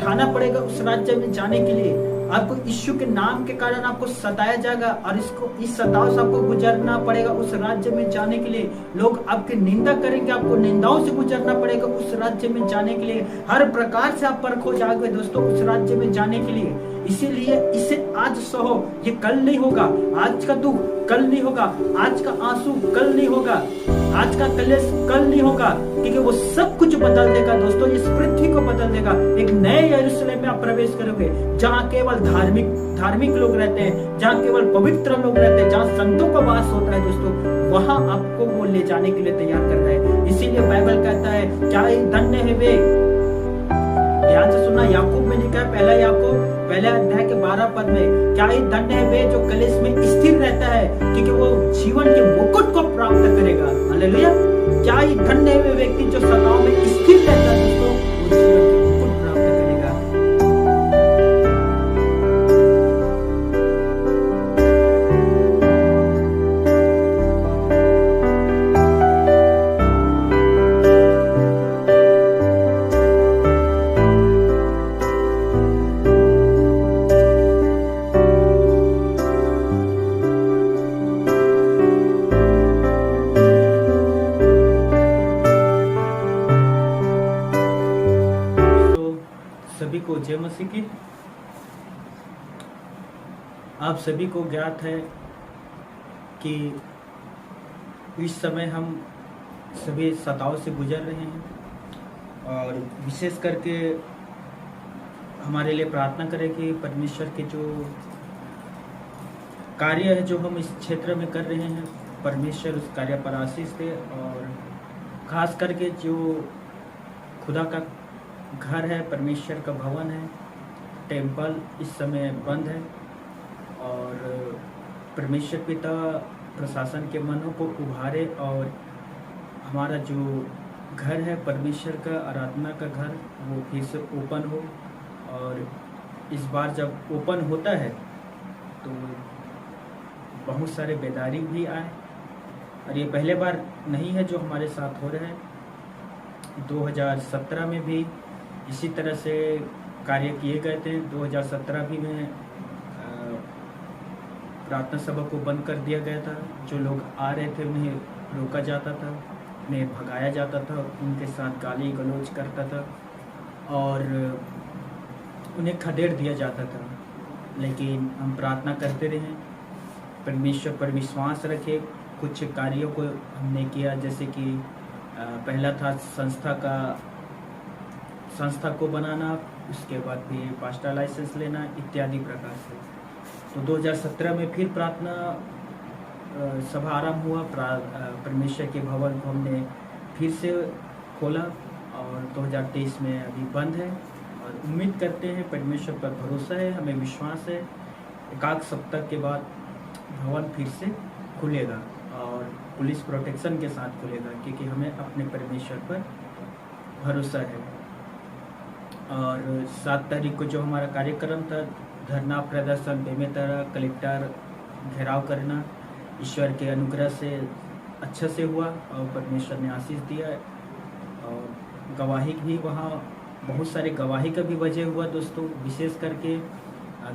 उठाना पड़ेगा उस राज्य में जाने के लिए। आपको यीशु के नाम के कारण आपको सताया जाएगा और इस सताव से आपको गुजरना पड़ेगा उस राज्य में जाने के लिए। लोग आपकी निंदा करेंगे, आपको निंदाओं से गुजरना पड़ेगा उस राज्य में जाने के लिए। हर प्रकार से आप परख हो जाओगे दोस्तों उस राज्य में जाने के लिए। इसीलिए इसे आज सहो, ये कल नहीं होगा। आज का दुख कल नहीं होगा, आज का आंसू कल नहीं होगा, आज का कलेश कल नहीं होगा, क्योंकि वो सब कुछ बदल देगा दोस्तों। इस पृथ्वी को बदल देगा। एक नए यरूशलेम में आप प्रवेश करोगे, जहाँ केवल धार्मिक लोग रहते हैं, जहाँ केवल पवित्र लोग रहते हैं, जहाँ संतों का वास होता है दोस्तों। वहां आपको वो ले जाने के लिए तैयार करता है। इसीलिए बाइबल कहता है क्या ही धन्य है वे, ध्यान से सुनना, याकूब में लिखा है, पहला याकूब पहले अध्याय के 12 पद में, क्या ही धन्य है वे जो कलेश में स्थिर रहता है, क्योंकि वो जीवन के मुकुट को प्राप्त करेगा। हालेलुया। क्या ही धन्य है वे व्यक्ति जो सताओं में स्थिर रहता है दोस्तों, वो जीवन के मुकुट प्राप्त करेगा। सभी को जय मसीह की। आप सभी को ज्ञात है कि इस समय हम सभी सताव से गुजर रहे हैं, और विशेष करके हमारे लिए प्रार्थना करें कि परमेश्वर के जो कार्य है जो हम इस क्षेत्र में कर रहे हैं, परमेश्वर उस कार्य पर आशीष दे। और खास करके जो खुदा का घर है, परमेश्वर का भवन है, टेम्पल इस समय बंद है, और परमेश्वर पिता प्रशासन के मनों को उभारे और हमारा जो घर है परमेश्वर का, आराधना का घर, वो फिर से ओपन हो। और इस बार जब ओपन होता है तो बहुत सारे बेदारी भी आए, और ये पहले बार नहीं है जो हमारे साथ हो रहा है। 2017 में भी इसी तरह से कार्य किए गए थे। 2017 भी में प्रार्थना सभा को बंद कर दिया गया था। जो लोग आ रहे थे उन्हें रोका जाता था, उन्हें भगाया जाता था, उनके साथ गाली गलौज करता था और उन्हें खदेड़ दिया जाता था। लेकिन हम प्रार्थना करते रहे, परमेश्वर पर विश्वास रखे। कुछ कार्यों को हमने किया, जैसे कि पहला था संस्था को बनाना, उसके बाद फिर पास्टर लाइसेंस लेना इत्यादि प्रकार से। तो 2017 में फिर प्रार्थना सभा आरंभ हुआ। परमेश्वर के भवन को हमने फिर से खोला, और 2023 में अभी बंद है। और उम्मीद करते हैं, परमेश्वर पर भरोसा है, हमें विश्वास है, एकाध सप्ताह के बाद भवन फिर से खुलेगा और पुलिस प्रोटेक्शन के साथ खुलेगा, क्योंकि हमें अपने परमेश्वर पर भरोसा है। और 7 तारीख को जो हमारा कार्यक्रम था, धरना प्रदर्शन, बेमेतरा कलेक्टर घेराव करना, ईश्वर के अनुग्रह से अच्छा से हुआ और परमेश्वर ने आशीष दिया। और गवाही भी वहाँ बहुत सारे गवाही का भी वजह हुआ दोस्तों, विशेष करके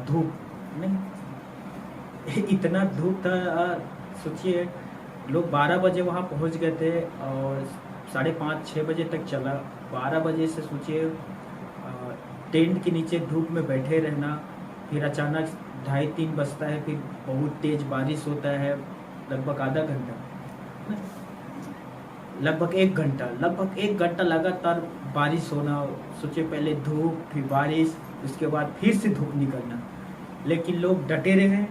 धूप नहीं इतना धूप था। सोचिए लोग 12 बजे वहाँ पहुँच गए थे और 5:30-6 बजे तक चला। 12 बजे से सोचिए टेंट के नीचे धूप में बैठे रहना, फिर अचानक 2:30-3 बजता है, फिर बहुत तेज बारिश होता है, लगभग आधा घंटा, लगभग एक घंटा लगातार बारिश होना। सोचिए पहले धूप, फिर बारिश, उसके बाद फिर से धूप निकलना। लेकिन लोग डटे रहे,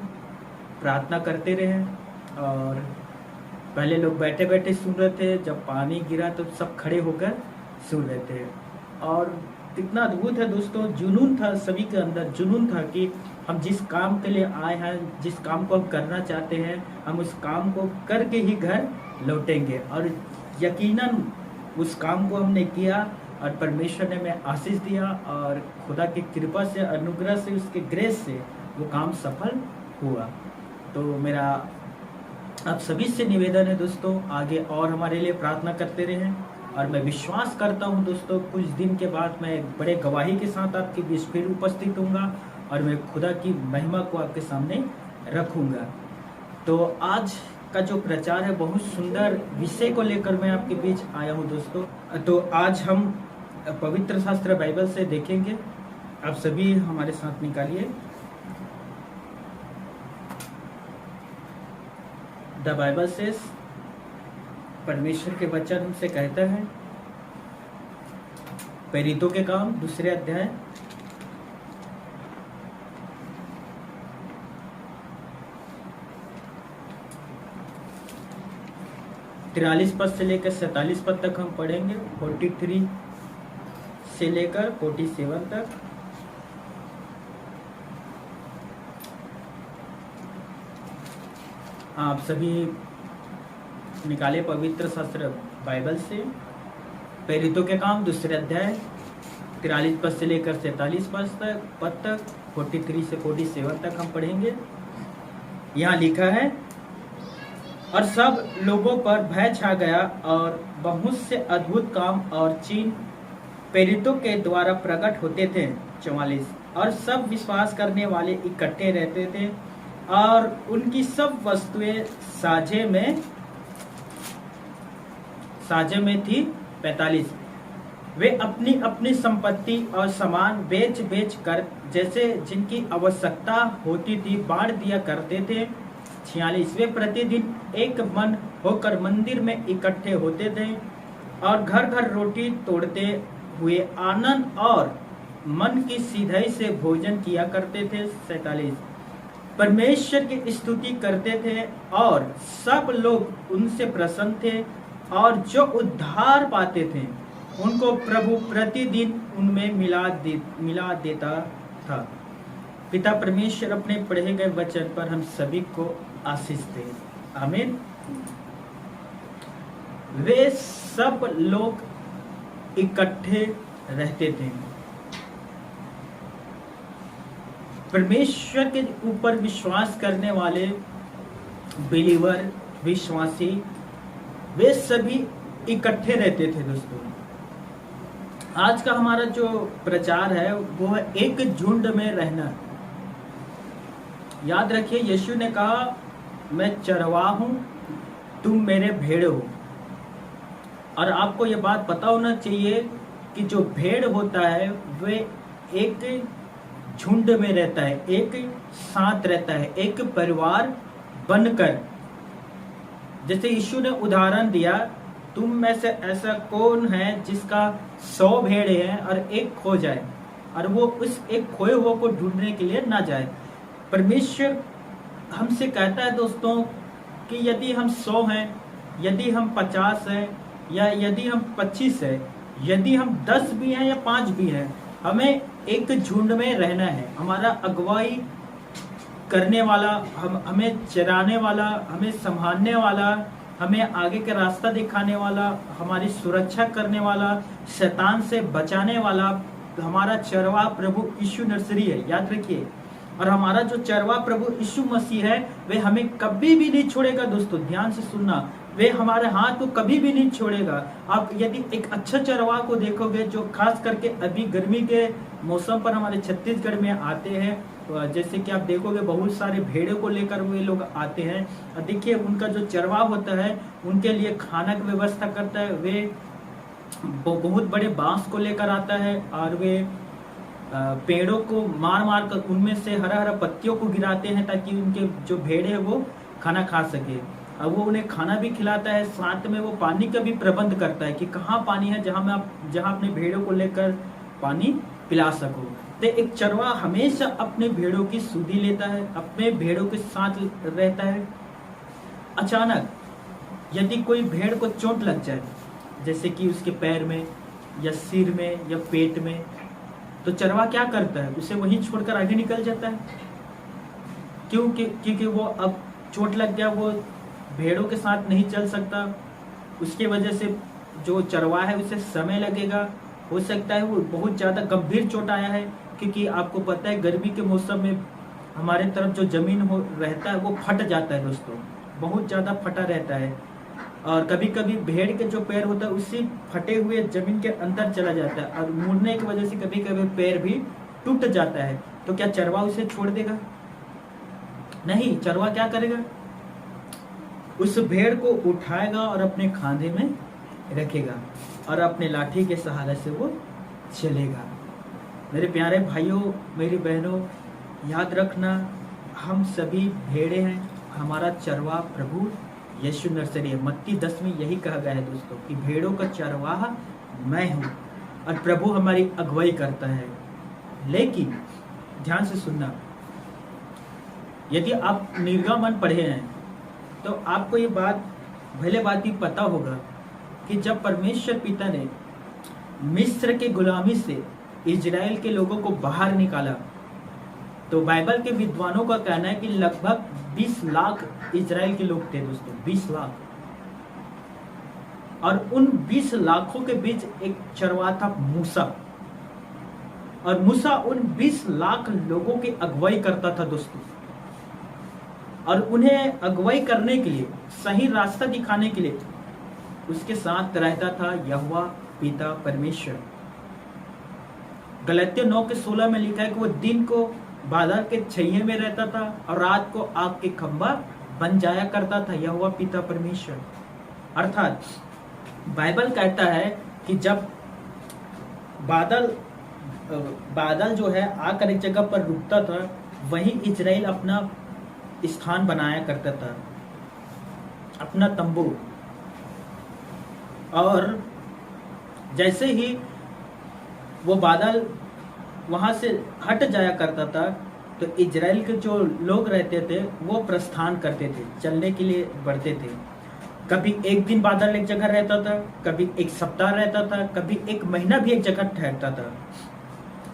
प्रार्थना करते रहे, और पहले लोग बैठे बैठे सुन रहे थे, जब पानी गिरा तो सब खड़े होकर सुन रहे थे। और कितना अद्भुत है दोस्तों, जुनून था, सभी के अंदर जुनून था कि हम जिस काम के लिए आए हैं, जिस काम को हम करना चाहते हैं, हम उस काम को करके ही घर लौटेंगे। और यकीनन उस काम को हमने किया और परमेश्वर ने हमें आशीष दिया, और खुदा की कृपा से, अनुग्रह से, उसके ग्रेस से वो काम सफल हुआ। तो मेरा आप सभी से निवेदन है दोस्तों, आगे और हमारे लिए प्रार्थना करते रहें, और मैं विश्वास करता हूं दोस्तों, कुछ दिन के बाद मैं एक बड़े गवाही के साथ आपके बीच फिर उपस्थित हूँगा और मैं खुदा की महिमा को आपके सामने रखूँगा। तो आज का जो प्रचार है बहुत सुंदर विषय को लेकर मैं आपके बीच आया हूँ दोस्तों। तो आज हम पवित्र शास्त्र बाइबल से देखेंगे। आप सभी हमारे साथ निकालिए द बाइबल सेज। परमेश्वर के वचन हमसे कहता है, प्रेरितों के काम 2 अध्याय 43 पद से लेकर 47 पद तक हम पढ़ेंगे, 43 से लेकर 47 तक। आप सभी निकाले पवित्र शास्त्र बाइबल से प्रेरितों के काम 2 अध्याय 43 पद से लेकर 47 पद तक 43 से 47 तक हम पढ़ेंगे। यहाँ लिखा है, और सब लोगों पर भय छा गया और बहुत से अद्भुत काम और चिन्ह प्रेरितों के द्वारा प्रकट होते थे। 44 और सब विश्वास करने वाले इकट्ठे रहते थे और उनकी सब वस्तुएं साझे में थी। 45 वे अपनी अपनी संपत्ति और सामान बेच कर जैसे जिनकी आवश्यकता होती थी बांट दिया करते थे। 46 वे प्रतिदिन एक मन होकर मंदिर में इकट्ठे होते थे और घर घर रोटी तोड़ते हुए आनंद और मन की सीधाई से भोजन किया करते थे। 47 परमेश्वर की स्तुति करते थे और सब लोग उनसे प्रसन्न थे और जो उद्धार पाते थे उनको प्रभु प्रतिदिन उनमें मिला देता था। पिता परमेश्वर अपने पढ़े गए वचन पर हम सभी को आशीष दे, आमीन। वे सब लोग इकट्ठे रहते थे। परमेश्वर के ऊपर विश्वास करने वाले बिलीवर, विश्वासी, वे सभी इकट्ठे रहते थे। दोस्तों, आज का हमारा जो प्रचार है वो है एक झुंड में रहना। याद रखिए, यीशु ने कहा, मैं चरवाहा हूं, तुम मेरे भेड़ हो। और आपको ये बात पता होना चाहिए कि जो भेड़ होता है वे एक झुंड में रहता है, एक साथ रहता है, एक परिवार बनकर। जैसे यीशु ने उदाहरण दिया, तुम में से ऐसा कौन है जिसका 100 भेड़े हैं और एक खो जाए और वो उस एक खोए हुए को ढूंढने के लिए ना जाए। परमेश्वर हमसे कहता है दोस्तों कि यदि हम 100 हैं, यदि हम 50 हैं, या यदि हम 25 हैं, यदि हम 10 भी हैं या 5 भी हैं, हमें एक झुंड में रहना है। हमारा अगुवाई करने वाला, हमें चराने वाला, हमें संभालने वाला, हमें आगे का रास्ता दिखाने वाला, हमारी सुरक्षा करने वाला, शैतान से बचाने वाला हमारा चरवाहा प्रभु यीशु नर्सरी है। याद रखिए, और हमारा जो चरवाहा प्रभु यीशु मसीह है वे हमें कभी भी नहीं छोड़ेगा। दोस्तों ध्यान से सुनना, वे हमारे हाथ को कभी भी नहीं छोड़ेगा। आप यदि एक अच्छा चरवाहा को देखोगे, जो खास करके अभी गर्मी के मौसम पर हमारे छत्तीसगढ़ में आते हैं, जैसे कि आप देखोगे बहुत सारे भेड़ों को लेकर वे लोग आते हैं। और देखिए, उनका जो चरवाहा होता है उनके लिए खाना की व्यवस्था करता है। वे बहुत बड़े बांस को लेकर आता है और वे पेड़ों को मार कर उनमें से हरा पत्तियों को गिराते हैं ताकि उनके जो भेड़े हैं वो खाना खा सके। अब वो उन्हें खाना भी खिलाता है, साथ में वो पानी का भी प्रबंध करता है कि कहाँ पानी है जहाँ अपने भेड़ों को लेकर पानी पिला सको। तो एक चरवाहा हमेशा अपने भेड़ों की सुधि लेता है, अपने भेड़ों के साथ रहता है। अचानक यदि कोई भेड़ को चोट लग जाए, जैसे कि उसके पैर में या सिर में या पेट में, तो चरवाहा क्या करता है? उसे वहीं छोड़कर आगे निकल जाता है। क्योंकि वो अब चोट लग गया, वो भेड़ों के साथ नहीं चल सकता। उसके वजह से जो चरवाहा है उसे समय लगेगा। हो सकता है वो बहुत ज़्यादा गंभीर चोट आया है, क्योंकि आपको पता है गर्मी के मौसम में हमारे तरफ जो जमीन रहता है वो फट जाता है। दोस्तों बहुत ज़्यादा फटा रहता है और कभी कभी भेड़ के जो पैर होता है उसी फटे हुए जमीन के अंदर चला जाता है और मुड़ने की वजह से कभी कभी पैर भी टूट जाता है। तो क्या चरवा उसे छोड़ देगा? नहीं, चरवा क्या करेगा? उस भेड़ को उठाएगा और अपने खांधे में रखेगा और अपने लाठी के सहारे से वो चलेगा। मेरे प्यारे भाइयों, मेरी बहनों, याद रखना, हम सभी भेड़े हैं। हमारा चरवा प्रभु यीशु नर्सरी है। मत्ती 10 में यही कहा गया है दोस्तों कि भेड़ों का चरवाहा मैं हूँ और प्रभु हमारी अगुवाई करता है। लेकिन ध्यान से सुनना, यदि आप निर्गमन पढ़े हैं तो आपको ये बात भले बात ही पता होगा कि जब परमेश्वर पिता ने मिस्र के गुलामी से इजराइल के लोगों को बाहर निकाला तो बाइबल के विद्वानों का कहना है कि लगभग 20 लाख इजराइल के लोग थे दोस्तों, 20 लाख। और उन 20 लाखों के बीच एक चरवाहा था मूसा, और मूसा उन 20 लाख लोगों की अगुवाई करता था दोस्तों। और उन्हें अगुवाई करने के लिए, सही रास्ता दिखाने के लिए उसके साथ रहता था यहोवा पिता परमेश्वर। गलातियों 9:16 में लिखा है कि वो दिन को बादल के छाये में रहता था और रात को आग के खंभा बन जाया करता था यहोवा पिता परमेश्वर। अर्थात बाइबल कहता है कि जब बादल जो है आकर एक जगह पर रुकता था, वहीं इजराइल अपना स्थान बनाया करता था, अपना तंबू। और जैसे ही वो बादल वहां से हट जाया करता था तो इजराइल के जो लोग रहते थे वो प्रस्थान करते थे, चलने के लिए बढ़ते थे। कभी एक दिन बादल एक जगह रहता था, कभी एक सप्ताह रहता था, कभी एक महीना भी एक जगह ठहरता था।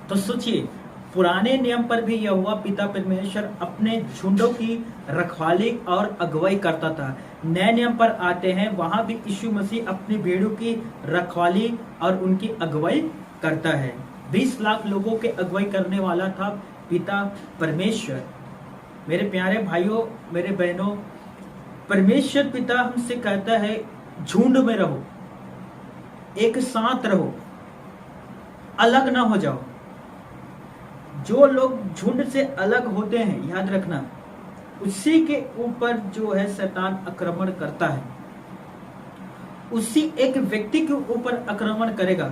तो सोचिए, पुराने नियम पर भी यहोवा पिता परमेश्वर अपने झुंडों की रखवाली और अगुवाई करता था। नए नियम पर आते हैं, वहां भी यीशु मसीह अपनी भेड़ों की रखवाली और उनकी अगुवाई करता है। 20 लाख लोगों के अगुवाई करने वाला था पिता परमेश्वर। मेरे प्यारे भाइयों, मेरे बहनों, परमेश्वर पिता हमसे कहता है झुंड में रहो, एक साथ रहो, अलग ना हो जाओ। जो लोग झुंड से अलग होते हैं, याद रखना, उसी के ऊपर जो है शैतान आक्रमण करता है। उसी एक व्यक्ति के ऊपर आक्रमण करेगा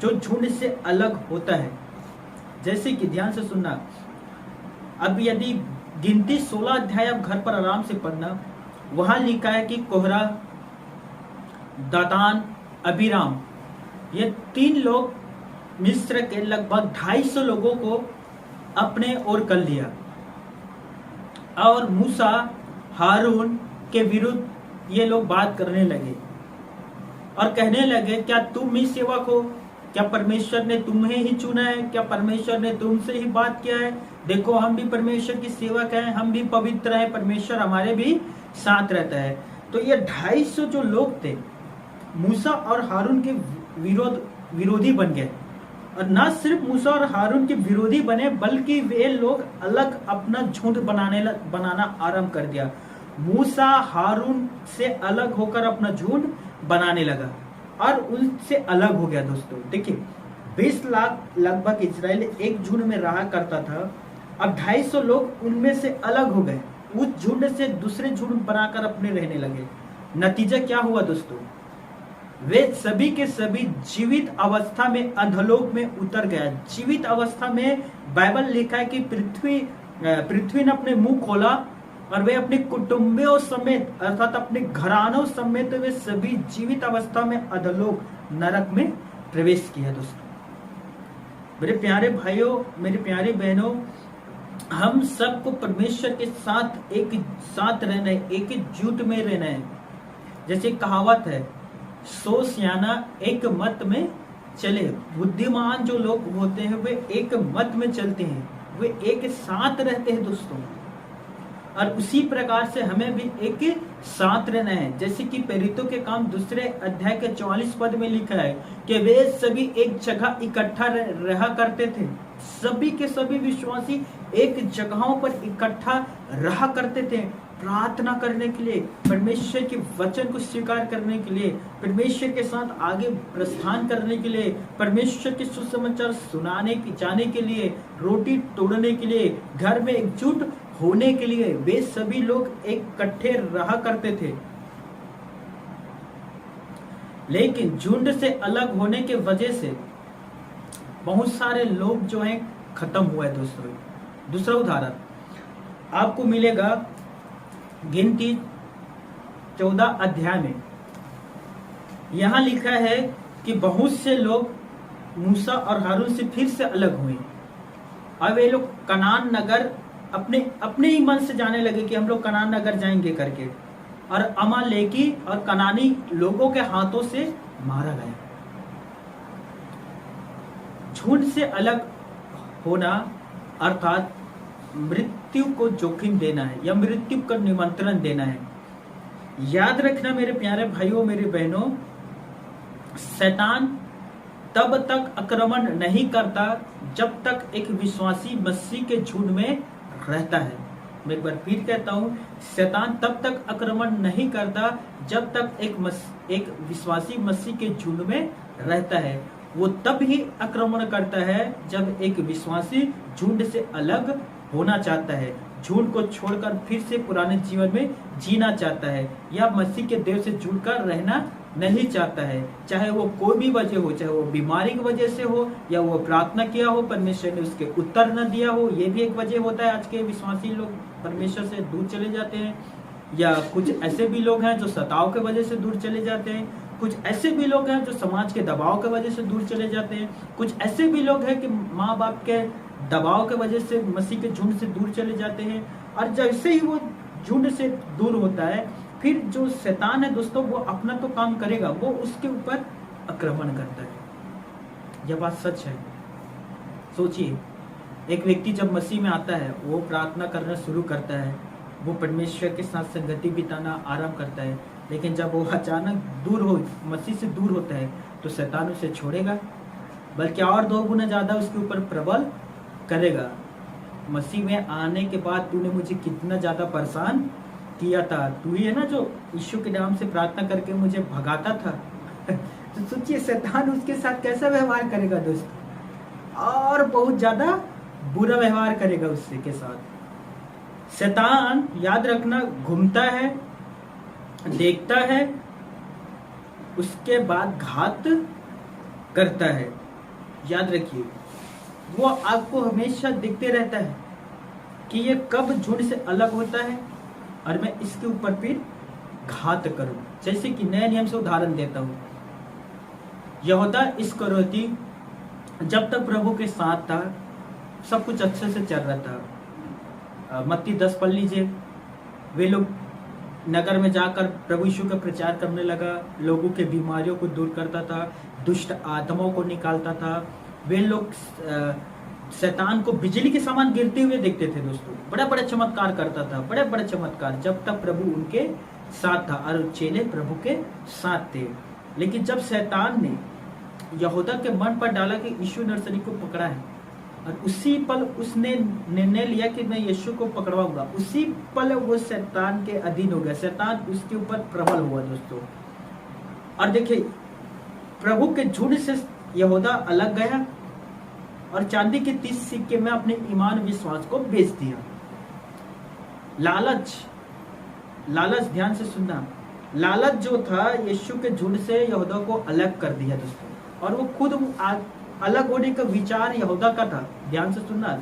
जो झुंड से अलग होता है। जैसे कि ध्यान से सुनना, अब यदि गिनती 16 अध्याय आप घर पर आराम से पढ़ना, वहां लिखा है कि कोहरा, दातान, अबीराम, ये 3 लोग मिस्र के लगभग 250 लोगों को अपने ओर कर लिया और मूसा, हारून के विरुद्ध ये लोग बात करने लगे और कहने लगे, क्या तुम ही सेवक हो? क्या परमेश्वर ने तुम्हें ही चुना है? क्या परमेश्वर ने तुमसे ही बात किया है? देखो, हम भी परमेश्वर की सेवक हैं, हम भी पवित्र हैं, परमेश्वर हमारे भी साथ रहता है। तो ये 250 जो लोग थे मूसा और हारून के विरोधी बन गए। और ना सिर्फ मूसा और हारून के विरोधी बने, बल्कि वे लोग अलग अपना झुंड बनाना आरंभ कर दिया। मूसा हारून से अलग होकर अपना झुंड बनाने लगा और उनसे अलग हो गया। दोस्तों देखिए, 20 लाख लगभग इजराइल एक झुंड में रहा करता था, अब 250 लोग उनमें से अलग हो गए, उस झुंड से दूसरे झुंड बनाकर अपने रहने लगे। नतीजा क्या हुआ दोस्तों? वे सभी के सभी जीवित अवस्था में अधोलोक में उतर गया। जीवित अवस्था में बाइबल लिखा है कि पृथ्वी ने अपने मुंह खोला और वे अपने कुटुंबियों समेत, अर्थात अपने घरानों समेत, वे सभी जीवित अवस्था में अधोलोक नरक में प्रवेश किया। दोस्तों मेरे प्यारे भाइयों, मेरी प्यारी बहनों, हम सबको परमेश्वर के साथ एक साथ रहना है, एक ही जुट में रहना है। जैसे कहावत है, 100 सियाना एक मत में चले। बुद्धिमान जो लोग होते हैं वे एक मत में चलते हैं, वे एक साथ रहते हैं दोस्तों। और उसी प्रकार से हमें भी एक साथ रहना है। जैसे कि प्रेरितों के काम 2 अध्याय के 44 पद में लिखा है कि वे सभी एक जगह इकट्ठा रहा करते थे। सभी के सभी विश्वासी एक जगहों पर इकट्ठा रहा करते थे प्रार्थना करने के लिए, परमेश्वर के वचन को स्वीकार करने के लिए, परमेश्वर के साथ आगे प्रस्थान करने के लिए, परमेश्वर के सुसमाचार सुनाने की जाने के लिए, रोटी तोड़ने के लिए, घर में एकजुट होने के लिए वे सभी लोग इकट्ठे रहा करते थे। लेकिन झुंड से अलग होने के वजह से बहुत सारे लोग जो हैं खत्म हुए दोस्तों। दूसरा उदाहरण आपको मिलेगा गिनती 14 अध्याय में। यहां लिखा है कि बहुत से लोग मूसा और हारून से फिर से अलग हुए। अब ये लोग कनान नगर अपने ही मन से जाने लगे कि हम लोग कनान नगर जाएंगे करके, और अमालेकी और कनानी लोगों के हाथों से मारा गया। झुंड से अलग होना अर्थात मृत्यु को जोखिम देना है या मृत्यु का निमंत्रण देना है। याद रखना मेरे प्यारे भाइयों मेरे बहनों, शैतान तब तक आक्रमण नहीं करता जब तक एक विश्वासी मसीह के झुंड में रहता है। मैं एक बार फिर कहता हूं, शैतान तब तक आक्रमण नहीं करता जब तक एक विश्वासी मसीह के झुंड में रहता है। वो तब ही आक्रमण करता है जब एक विश्वासी झुंड से अलग होना चाहता है, झुंड को छोड़कर फिर से पुराने जीवन में जीना चाहता है, या मसीह के देव से जुड़कर रहना नहीं चाहता है। चाहे वो कोई भी वजह हो, चाहे वो बीमारी की वजह से हो, या वो प्रार्थना किया हो परमेश्वर ने उसके उत्तर न दिया हो, ये भी एक वजह होता है। आज के विश्वासी लोग परमेश्वर से दूर चले जाते हैं, या कुछ ऐसे भी लोग हैं जो सताव के वजह से दूर चले जाते हैं, कुछ ऐसे भी लोग हैं जो समाज के दबाव के वजह से दूर चले जाते हैं, कुछ ऐसे भी लोग हैं कि माँ बाप के दबाव के वजह से मसीह के झुंड से दूर चले जाते हैं। और जैसे ही वो झुंड से दूर होता है, फिर जो शैतान है दोस्तों वो अपना तो काम करेगा, वो उसके ऊपर आक्रमण करता है। यह बात सच है। सोचिए, एक व्यक्ति जब मसीह में आता है, वो प्रार्थना करना शुरू करता है, वो परमेश्वर के साथ संगति बिताना आरंभ करता है, लेकिन जब वो अचानक मसीह से दूर होता है तो शैतान उसे छोड़ेगा, बल्कि और 2 गुना ज्यादा उसके ऊपर प्रबल करेगा। मसीह में आने के बाद तूने मुझे कितना ज्यादा परेशान किया था, तू ही है ना जो यीशु के नाम से प्रार्थना करके मुझे भगाता था। तो सोचिए शैतान उसके साथ कैसा व्यवहार करेगा दोस्तों, और बहुत ज्यादा बुरा व्यवहार करेगा उससे के साथ। शैतान याद रखना घूमता है, देखता है, उसके बाद घात करता है। याद रखिए, वो आपको हमेशा दिखते रहता है कि ये कब झुंड से अलग होता है और मैं इसके ऊपर फिर घात करूं। जैसे कि नए नियम से उदाहरण देता हूं, यहूदा इस्करियोती जब तक प्रभु के साथ था सब कुछ अच्छे से चल रहा था। मत्ती 10 पढ़ लीजिए। वे लोग नगर में जाकर प्रभु यीशु का प्रचार करने लगा, लोगों के बीमारियों को दूर करता था, दुष्ट आत्माओं को निकालता था। वे लोग शैतान को बिजली के समान गिरते हुए देखते थे दोस्तों। बड़े बड़े चमत्कार करता था, बड़े बड़े चमत्कार, जब तक प्रभु उनके साथ था और चेले प्रभु के साथ थे। लेकिन जब शैतान ने यहूदा के मन पर डाला कि यीशु नर्सरी को पकड़ा है, और उसी पल उसने निर्णय लिया कि मैं यीशु को पकड़वाऊंगा, उसी पल वो शैतान के अधीन हो गया, शैतान उसके ऊपर प्रबल हुआ दोस्तों। और देखिए, प्रभु के झुंड से यहूदा अलग गया और चांदी के 30 सिक्के में अपने ईमान विश्वास को बेच दिया। लालच ध्यान से सुनना, लालच जो था यीशु के झुंड से यहूदा को अलग कर दिया दोस्तों, और वो खुद अलग होने का विचार यहूदा का था। ध्यान से सुनना,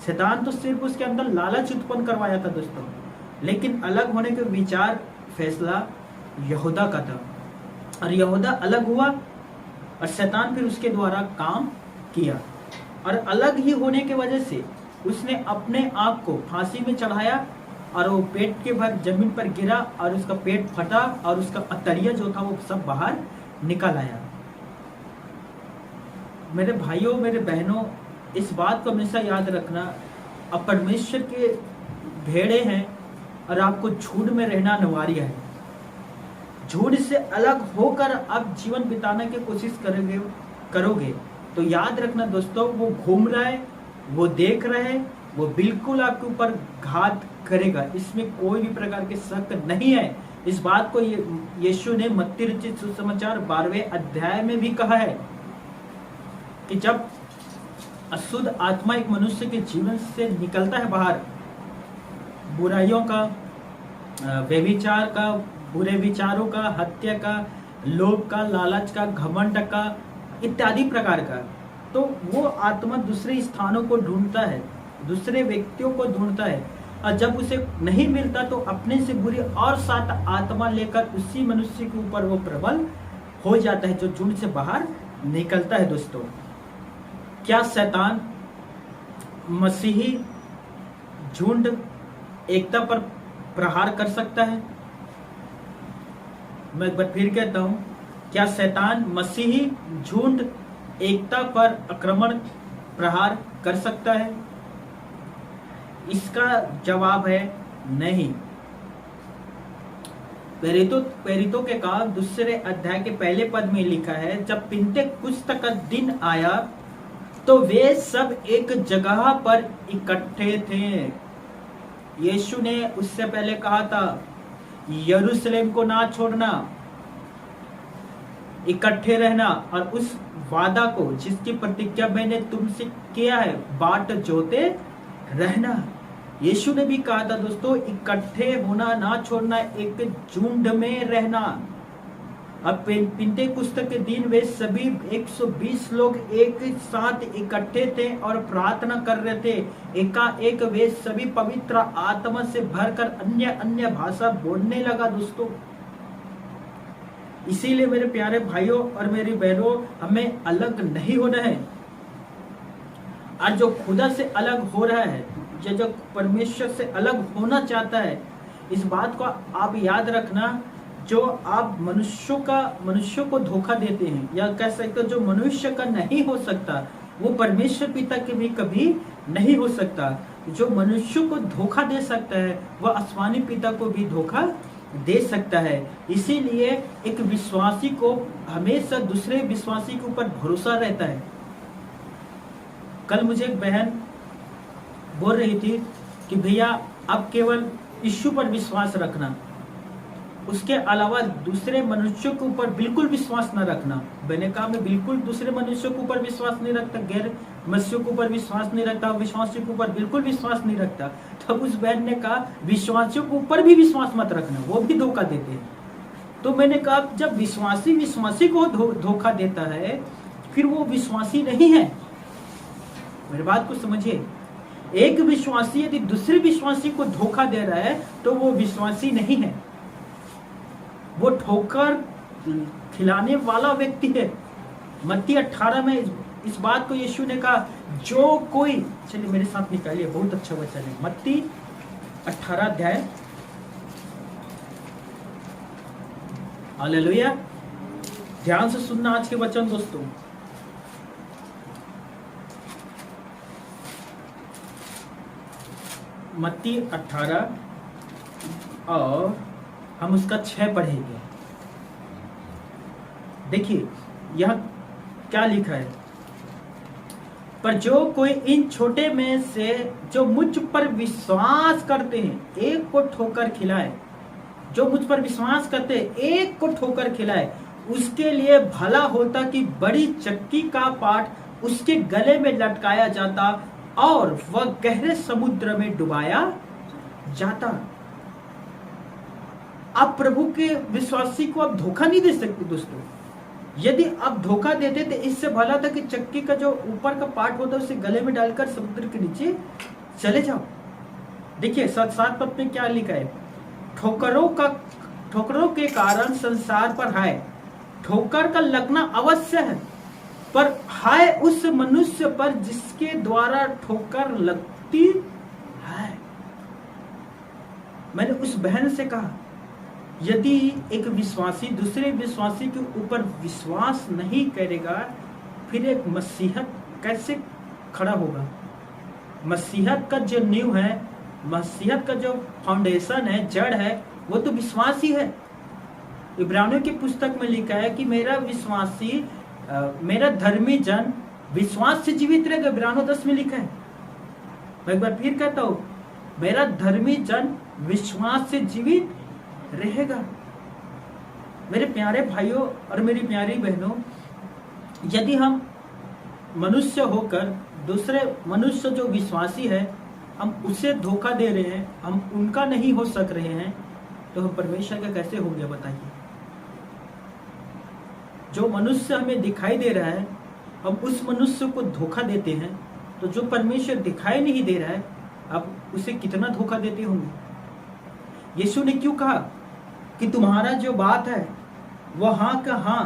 शैतान तो सिर्फ उसके अंदर लालच उत्पन्न करवाया था दोस्तों, लेकिन अलग होने का विचार फैसला यहूदा का था। और यहूदा अलग हुआ और शैतान फिर उसके द्वारा काम किया, और अलग ही होने की वजह से उसने अपने आप को फांसी में चढ़ाया, और वो पेट के भर जमीन पर गिरा और उसका पेट फटा और उसका अतरिया जो था वो सब बाहर निकल आया। मेरे भाइयों मेरे बहनों, इस बात को हमेशा याद रखना, आप परमेश्वर के भेड़े हैं और आपको झुंड में रहना अनिवार्य है। झुंड से अलग होकर आप जीवन बिताने की कोशिश करोगे तो याद रखना दोस्तों, वो घूम रहा है, वो देख रहा है, वो बिल्कुल आपके ऊपर घात करेगा, इसमें कोई भी प्रकार के शक नहीं है। इस बात को यीशु ने मत्ती रचित सुसमाचार 12वें अध्याय में भी कहा है कि जब अशुद्ध आत्मा एक मनुष्य के जीवन से निकलता है बाहर, बुराइयों का, व्यभिचार का, बुरे विचारों का, हत्या का, लोभ का, लालच का, घमंड का, इत्यादि प्रकार का, तो वो आत्मा दूसरे स्थानों को ढूंढता है, दूसरे व्यक्तियों को ढूंढता है, और जब उसे नहीं मिलता तो अपने से बुरी और 7 आत्मा लेकर उसी मनुष्य के ऊपर वो प्रबल हो जाता है, जो झुंड से बाहर निकलता है। दोस्तों, क्या शैतान मसीही झुंड एकता पर प्रहार कर सकता है? मैं एक बार फिर कहता हूं, क्या शैतान मसीही झुंड एकता पर आक्रमण प्रहार कर सकता है? इसका जवाब है नहीं। प्रेरितों के काम 2 अध्याय के पहले पद में लिखा है, जब पिन्तेकुस्त का दिन आया तो वे सब एक जगह पर इकट्ठे थे। यीशु ने उससे पहले कहा था, यरूशलेम को ना छोड़ना, इकट्ठे रहना, और उस वादा को जिसकी प्रतिज्ञा मैंने तुमसे किया है बाट जोते रहना। यीशु ने भी कहा था दोस्तों, इकट्ठे होना, ना छोड़ना, एक झुंड में रहना। अब पिन्तेकुस्त के दिन वे सभी 120 लोग एक साथ इकट्ठे थे और प्रार्थना कर रहे थे। एकाएक वे सभी पवित्र आत्मा से भरकर अन्य अन्य भाषा बोलने लगा। दोस्तों, इसीलिए मेरे प्यारे भाइयों और मेरी बहनों, हमें अलग नहीं होना है। आज जो खुदा से अलग हो रहा है, जो परमेश्वर से अलग होना चाहता है, इस बात को आप याद रखना। जो आप मनुष्यों को धोखा देते हैं, या कह सकते हो जो मनुष्य का नहीं हो सकता, वो परमेश्वर पिता के भी कभी नहीं हो सकता। जो मनुष्य को धोखा दे सकता है, वह आसमानी पिता को भी धोखा दे सकता है। इसीलिए एक विश्वासी को हमेशा दूसरे विश्वासी के ऊपर भरोसा रहता है। कल मुझे एक बहन बोल रही थी कि भैया आप केवल यीशु पर विश्वास रखना, उसके अलावा दूसरे मनुष्यों के ऊपर बिल्कुल विश्वास न रखना। मैंने कहा मैं बिल्कुल दूसरे मनुष्यों के ऊपर विश्वास नहीं रखता, गैर मनुष्यों के ऊपर विश्वास नहीं रखता, विश्वासियों के ऊपर बिल्कुल विश्वास नहीं रखता। तब उस बहन ने कहा विश्वासियों के ऊपर भी विश्वास मत रखना, वो भी धोखा देते हैं। तो मैंने कहा जब विश्वासी को धोखा देता है, फिर वो विश्वासी नहीं है। मेरी बात को समझिए, एक विश्वासी यदि दूसरे विश्वासी को धोखा दे रहा है तो वो विश्वासी नहीं है, वो ठोकर खिलाने वाला व्यक्ति है। मत्ती 18 में इस बात को यीशु ने कहा, जो कोई, चलिए मेरे साथ निकालिए, बहुत अच्छा वचन है। मत्ती 18 अध्याय, हालेलुया, ध्यान से सुनना आज के वचन दोस्तों। मत्ती 18 और हम उसका 6 पढ़ेंगे। देखिए यह क्या लिखा है, पर जो कोई इन छोटे में से जो मुझ पर विश्वास करते हैं एक को ठोकर खिलाए, जो मुझ पर विश्वास करते हैं एक को ठोकर खिलाए, उसके लिए भला होता कि बड़ी चक्की का पाट उसके गले में लटकाया जाता और वह गहरे समुद्र में डुबाया जाता। आप प्रभु के विश्वासी को आप धोखा नहीं दे सकते दोस्तों। यदि आप धोखा देते तो इससे भला था कि चक्की का जो ऊपर का पार्ट होता है उसे गले में डालकर समुद्र के नीचे चले जाओ। देखिए 7 पद में क्या लिखा है, ठोकरों के कारण संसार पर हाय, ठोकर का लगना अवश्य है, पर हाय उस मनुष्य पर जिसके द्वारा ठोकर लगती है। मैंने उस बहन से कहा, यदि एक विश्वासी दूसरे विश्वासी के ऊपर विश्वास नहीं करेगा, फिर एक मसीहत कैसे खड़ा होगा? मसीहत का जो नींव है, मसीहत का जो फाउंडेशन है, जड़ है, वो तो विश्वास ही है। इब्रानियों की पुस्तक में लिखा है कि मेरा विश्वासी, मेरा धर्मी जन विश्वास से जीवित रहेगा। इब्रानियों 10 में लिखा है। मैं एक बार फिर कहता हूँ, मेरा धर्मी जन विश्वास से जीवित रहेगा। मेरे प्यारे भाइयों और मेरी प्यारी बहनों, यदि हम मनुष्य होकर दूसरे मनुष्य जो विश्वासी है हम उसे धोखा दे रहे हैं, हम उनका नहीं हो सक रहे हैं, तो हम परमेश्वर का कैसे होंगे बताइए। जो मनुष्य हमें दिखाई दे रहा है हम उस मनुष्य को धोखा देते हैं, तो जो परमेश्वर दिखाई नहीं दे रहा है आप उसे कितना धोखा देते होंगे। यीशु ने क्यों कहा कि तुम्हारा जो बात है वो हाँ का हाँ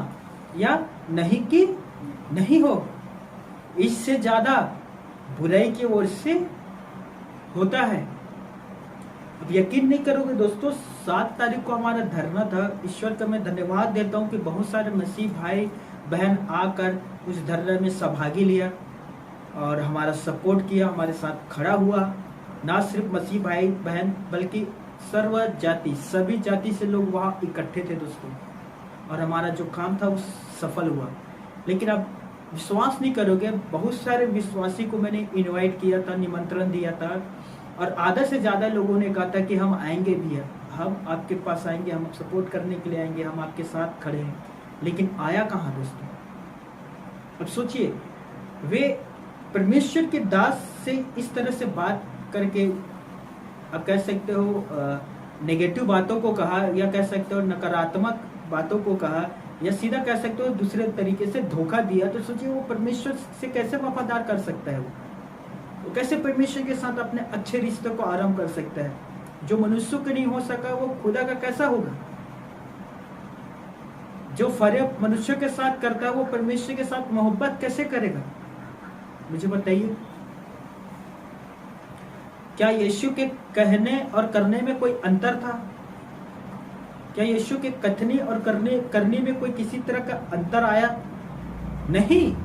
या नहीं की नहीं हो, इससे ज्यादा बुराई की ओर से होता है। अब यकीन नहीं करोगे दोस्तों, 7 तारीख को हमारा धरना था। ईश्वर का मैं धन्यवाद देता हूँ कि बहुत सारे मसीह भाई बहन आकर उस धरने में सहभागी लिया और हमारा सपोर्ट किया, हमारे साथ खड़ा हुआ। ना सिर्फ मसीह भाई बहन बल्कि सर्व जाति, सभी जाति से लोग वहाँ इकट्ठे थे दोस्तों, और हमारा जो काम था वो सफल हुआ। लेकिन अब विश्वास नहीं करोगे, बहुत सारे विश्वासी को मैंने इनवाइट किया था, निमंत्रण दिया था, और आधा से ज़्यादा लोगों ने कहा था कि हम आएंगे भी, हम आपके पास आएंगे, हम सपोर्ट करने के लिए आएंगे, हम आपके साथ खड़े हैं। लेकिन आया कहाँ दोस्तों। अब सोचिए, वे परमेश्वर के दास से इस तरह से बात करके, आप कह सकते हो नेगेटिव बातों को कहा, या कह सकते हो नकारात्मक बातों को कहा, या सीधा कह सकते हो दूसरे तरीके से धोखा दिया। तो सोचिए वो परमेश्वर से कैसे वफादार कर सकता है, वो कैसे परमेश्वर के साथ अपने अच्छे रिश्तों को आरंभ कर सकता है। जो मनुष्यों के नहीं हो सका वो खुदा का कैसा होगा। जो फर्क मनुष्य के साथ करता है वो परमेश्वर के साथ मोहब्बत कैसे करेगा, मुझे बताइए। क्या यीशु के कहने और करने में कोई अंतर था? क्या यीशु के कथनी और करने में कोई किसी तरह का अंतर आया? नहीं।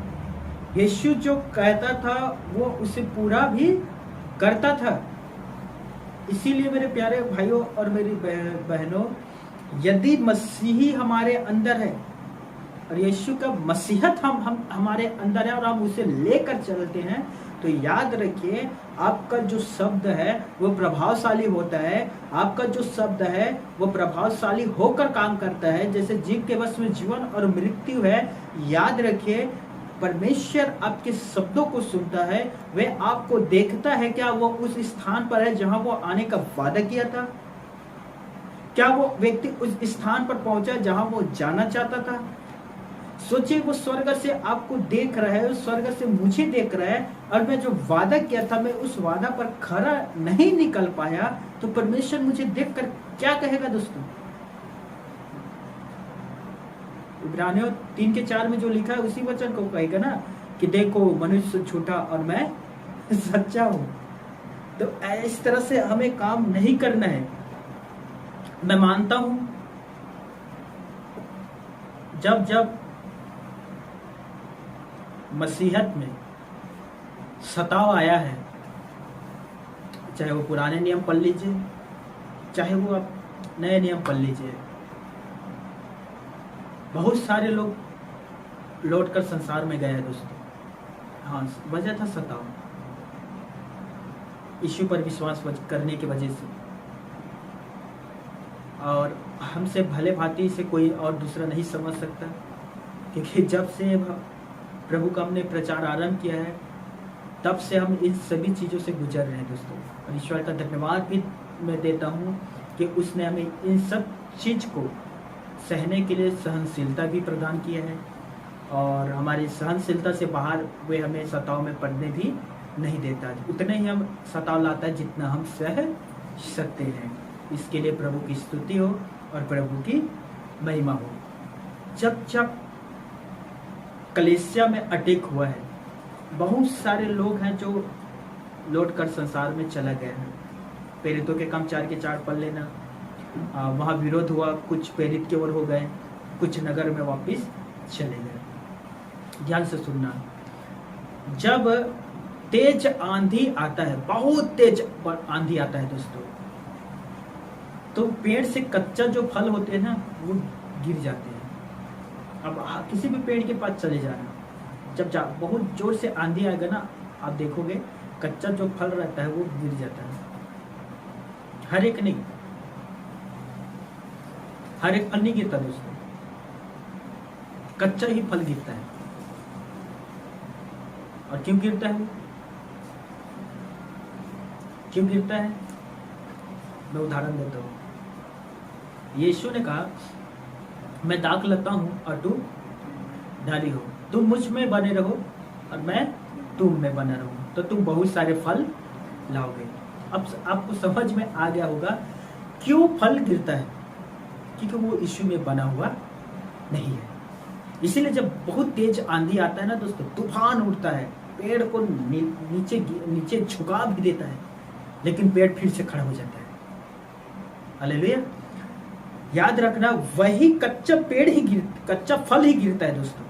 यीशु जो कहता था वो उसे पूरा भी करता था। इसीलिए मेरे प्यारे भाइयों और मेरी बहनों, यदि मसीही हमारे अंदर है और यीशु का मसीहत हम हमारे अंदर है और हम उसे लेकर चलते हैं, तो याद रखिए आपका जो शब्द है वो प्रभावशाली होता है। आपका जो शब्द है वो प्रभावशाली होकर काम करता है। जैसे जीव के वश में जीवन और मृत्यु है, याद रखिए परमेश्वर आपके शब्दों को सुनता है। वह आपको देखता है, क्या वो उस स्थान पर है जहां वो आने का वादा किया था? क्या वो व्यक्ति उस स्थान पर पहुंचा जहां वो जाना चाहता था? सोचिए, वो स्वर्ग से आपको देख रहा है, उस स्वर्ग से मुझे देख रहा है, और मैं जो वादा किया था मैं उस वादा पर खरा नहीं निकल पाया, तो परमेश्वर मुझे देखकर क्या कहेगा दोस्तों? इब्रानियों 3:4 में जो लिखा है उसी वचन को कहेगा ना कि देखो मनुष्य झूठा और मैं सच्चा हूं। तो इस तरह से हमें काम नहीं करना है। मैं मानता हूं जब जब मसीहत में सताव आया है, चाहे वो पुराने नियम पढ़ लीजिए, चाहे वो आप नए नियम पढ़ लीजिए, बहुत सारे लोग लौटकर संसार में गए हैं दोस्तों। हाँ, वजह था सताव, यीशु पर विश्वास करने की वजह से। और हमसे भले भांति से कोई और दूसरा नहीं समझ सकता, क्योंकि जब से प्रभु का हमने प्रचार आरंभ किया है तब से हम इन सभी चीज़ों से गुजर रहे हैं दोस्तों। और ईश्वर का धन्यवाद भी मैं देता हूँ कि उसने हमें इन सब चीज़ को सहने के लिए सहनशीलता भी प्रदान किया है, और हमारी सहनशीलता से बाहर वे हमें सताव में पड़ने भी नहीं देता। उतने ही हम सताव लाता है जितना हम सह सकते हैं। इसके लिए प्रभु की स्तुति हो और प्रभु की महिमा हो। जब जब कलीसिया में अटैक हुआ है, बहुत सारे लोग हैं जो लौटकर संसार में चला गए हैं। प्रेरितों के काम 4:4 पढ़ लेना, वहाँ विरोध हुआ, कुछ प्रेरित की ओर हो गए, कुछ नगर में वापस चले गए। ध्यान से सुनना, जब तेज आंधी आता है, बहुत तेज आंधी आता है दोस्तों, तो पेड़ से कच्चा जो फल होते हैं ना वो गिर जाते हैं। अब किसी भी पेड़ के पास चले जाना, जब बहुत जोर से आंधी आएगा ना, आप देखोगे कच्चा जो फल रहता है वो गिर जाता है। हर एक नहीं, हर एक फल नहीं गिरता दोस्तों, कच्चा ही फल गिरता है। और क्यों गिरता है वो, क्यों गिरता है? मैं उदाहरण देता हूं। यीशु ने कहा, मैं दाख लगता हूं और तुम डाली हो, तुम मुझ में बने रहो और मैं तुम में बना रहूं, तो तुम बहुत सारे फल लाओगे। अब आपको समझ में आ गया होगा क्यों फल गिरता है, क्योंकि वो यीशु में बना हुआ नहीं है। इसीलिए जब बहुत तेज आंधी आता है ना दोस्तों, तूफान उठता है, पेड़ को नीचे नीचे झुका भी देता है, लेकिन पेड़ फिर से खड़ा हो जाता है। हालेलुया। याद रखना, वही कच्चा फल ही गिरता है दोस्तों,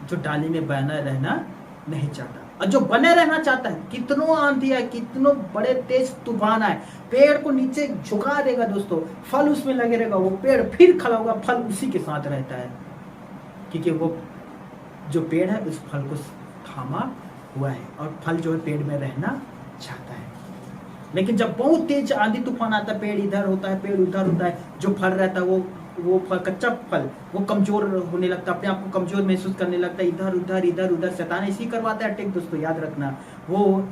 जो डाली में बना रहना नहीं चाहता। और जो बने रहना चाहता है, कितनों आंधी आए, कितनों बड़े तेज तूफान आए, पेड़ को नीचे झुका देगा दोस्तों, फल उसमें लगे रहेगा, वो पेड़ फिर खड़ा होगा, फल उसी के साथ रहता है, क्योंकि वो जो पेड़ है उस फल को थामा हुआ है, और फल जो है पेड़ में रहना चाहता है। लेकिन जब बहुत तेज आंधी तूफान आता है, पेड़ इधर होता है, पेड़ उधर होता है, जो फल रहता है वो फल, कच्चा फल, वो कमजोर होने लगता है, अपने आप को कमजोर महसूस करने लगता है, इधर उधर। शैतान इसी करवाता है अटैक दोस्तों, याद रखना। वो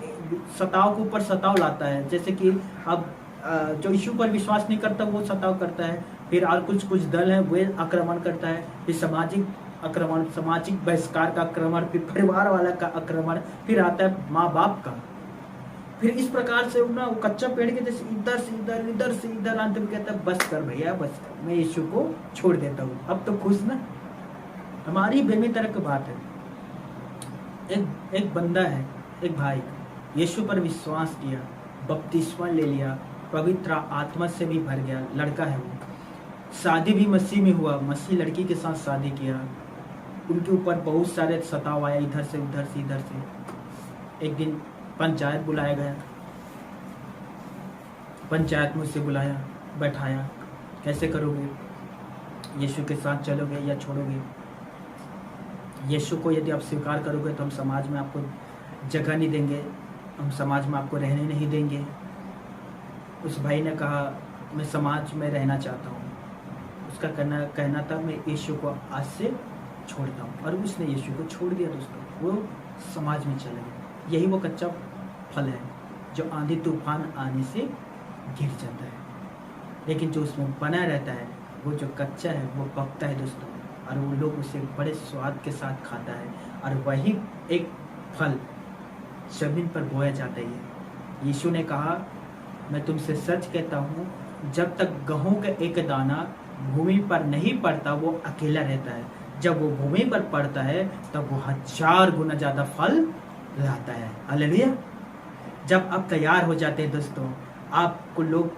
सताव के ऊपर सताव लाता है, जैसे कि अब जो यीशु पर विश्वास नहीं करता वो सताव करता है, फिर और कुछ दल है वे आक्रमण करता है, फिर सामाजिक आक्रमण, सामाजिक बहिष्कार का आक्रमण, फिर परिवार वाला का आक्रमण, फिर आता है माँ बाप का। फिर इस प्रकार से ना वो कच्चा पेड़ के जैसे इधर से इधर अंत में कहता है, बस कर भैया बस कर, मैं यीशु को छोड़ देता हूँ, अब तो खुश ना। हमारी बेमी तरह की बात है। एक बंदा है, एक भाई यीशु पर विश्वास किया, बपतिस्मा ले लिया, पवित्र आत्मा से भी भर गया, लड़का है वो, शादी भी मसीह में हुआ, मसीह लड़की के साथ शादी किया, उनके ऊपर बहुत सारे सताव आया, इधर से उधर से इधर से। एक दिन पंचायत बुलाया गया, पंचायत में उसे बुलाया, बैठाया, कैसे करोगे, यीशु के साथ चलोगे या छोड़ोगे? यीशु को यदि आप स्वीकार करोगे तो हम समाज में आपको जगह नहीं देंगे, हम समाज में आपको रहने नहीं देंगे। उस भाई ने कहा, मैं समाज में रहना चाहता हूँ। उसका कहना था, मैं यीशु को आज से छोड़ता हूँ, और उसने यीशु को छोड़ दिया दोस्तों, वो समाज में चले गए। यही वो कच्चा फल है जो आंधी तूफान आने से गिर जाता है, लेकिन जो उसमें बना रहता है, वो जो कच्चा है वो पकता है दोस्तों, और वो लोग उसे बड़े स्वाद के साथ खाता है, और वही एक फल जमीन पर बोया जाता है। यीशु ने कहा, मैं तुमसे सच कहता हूँ, जब तक गेहूं का एक दाना भूमि पर नहीं पड़ता वो अकेला रहता है, जब वो भूमि पर पड़ता है तब वो 1000 गुना ज़्यादा फल लाता है। हालेलुया। जब आप तैयार हो जाते हैं दोस्तों, आपको लोग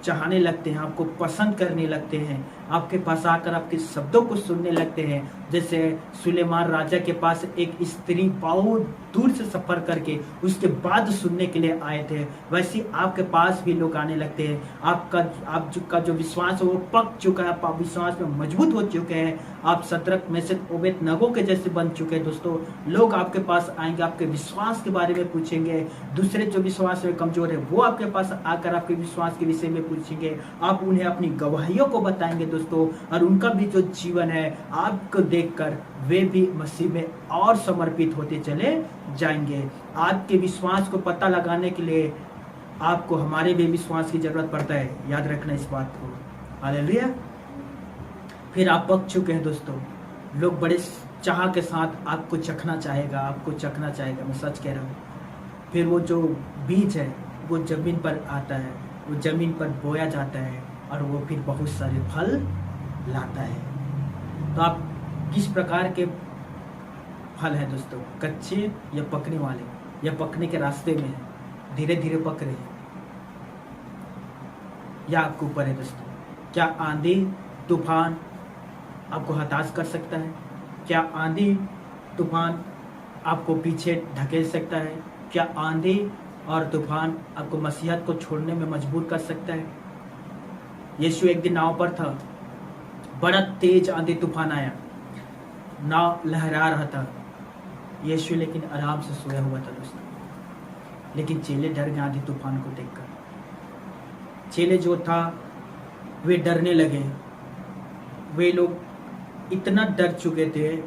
चाहने लगते हैं, आपको पसंद करने लगते हैं, आपके पास आकर आपके शब्दों को सुनने लगते हैं। जैसे सुलेमान राजा के पास एक स्त्री बहुत दूर से सफ़र करके उसके बाद सुनने के लिए आए थे, वैसे आपके पास भी लोग आने लगते हैं। आपका जो विश्वास है वो पक चुका है, आप विश्वास में मजबूत हो चुके हैं, आप शद्रक मेशक ओबेदनगो के जैसे बन चुके हैं दोस्तों। लोग आपके पास आएंगे, आपके विश्वास के बारे में पूछेंगे, दूसरे जो विश्वास में कमजोर है वो आपके पास आकर आपके विश्वास के विषय में पूछेंगे, आप उन्हें अपनी गवाहियों को बताएंगे दोस्तों, और उनका भी जो जीवन है आपको देखकर वे भी मसीह में और समर्पित होते चले जाएंगे। आपके विश्वास को पता लगाने के लिए आपको हमारे भी विश्वास की जरूरत पड़ता है, याद रखना इस बात को। हालेलुया। फिर आप पक चुके हैं दोस्तों, लोग बड़े चाह के साथ आपको चखना चाहेगा, आपको चखना चाहेगा, मैं सच कह रहा हूँ। फिर वो जो बीज है वो जमीन पर आता है, वो जमीन पर बोया जाता है, और वो फिर बहुत सारे फल लाता है। तो आप किस प्रकार के फल है दोस्तों, कच्चे या पकने वाले, या पकने के रास्ते में है, धीरे धीरे पक रहे हैं, या आपके ऊपर है दोस्तों। क्या आंधी तूफान आपको हताश कर सकता है? क्या आंधी तूफान आपको पीछे ढकेल सकता है? क्या आंधी और तूफान आपको मसीहत को छोड़ने में मजबूर कर सकता है? यीशु एक दिन नाव पर था, बड़ा तेज आंधी तूफान आया, नाव लहरा रहा था, यीशु लेकिन आराम से सोया हुआ था दोस्तों। लेकिन चेले डर गए आंधी तूफान को देखकर। चेले जो था वे डरने लगे। वे लोग इतना डर चुके थे,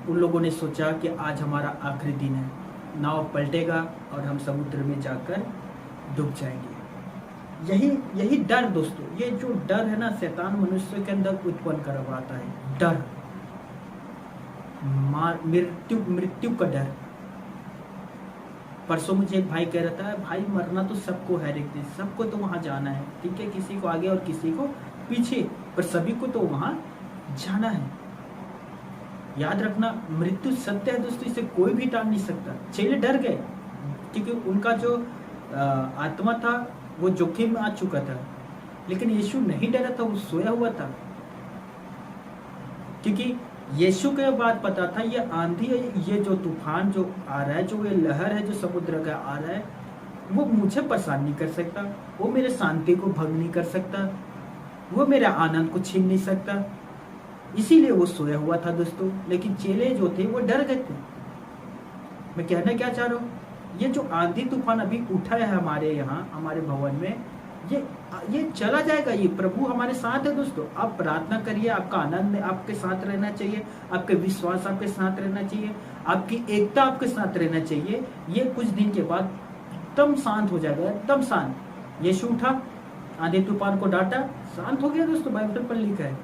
उन लोगों ने सोचा कि आज हमारा आखिरी दिन है, नाव पलटेगा और हम समुद्र में जाकर डूब जाएंगे। यही डर दोस्तों, ये जो डर है ना, शैतान मनुष्य के अंदर उत्पन्न करवाता है। डर, मृत्यु का डर। परसों मुझे एक भाई कह रहा था, भाई मरना तो सबको है, एक दिन सबको तो वहां जाना है, ठीक है, किसी को आगे और किसी को पीछे, पर सभी को तो वहां जाना है। याद रखना, मृत्यु सत्य है दोस्तों, इसे कोई भी टाल नहीं सकता। चेले डर गए क्योंकि उनका जो आत्मा था वो जोखिम में आ चुका था, लेकिन यीशु नहीं डरा था, वो सोया हुआ था। क्योंकि यीशु को बात पता था, ये आंधी है, ये जो तूफान जो आ रहा है, जो ये लहर है जो समुद्र का आ रहा है, वो मुझे परेशान नहीं कर सकता, वो मेरे शांति को भंग नहीं कर सकता, वो मेरे आनंद को छीन नहीं सकता। इसीलिए वो सोया हुआ था दोस्तों। लेकिन चेले जो थे वो डर गए थे। मैं कहना क्या चाह रहा हूँ, ये जो आंधी तूफान अभी उठा है हमारे यहाँ, हमारे भवन में, ये चला जाएगा। ये प्रभु हमारे साथ है दोस्तों। आप प्रार्थना करिए, आपका आनंद आपके साथ रहना चाहिए, आपके विश्वास आपके साथ रहना चाहिए, आपकी एकता आपके साथ रहना चाहिए। ये कुछ दिन के बाद एकदम शांत हो जाएगा, एकदम शांत। यीशु उठा, आंधी तूफान को डांटा, शांत हो गया दोस्तों, बाइबल पर लिखा है।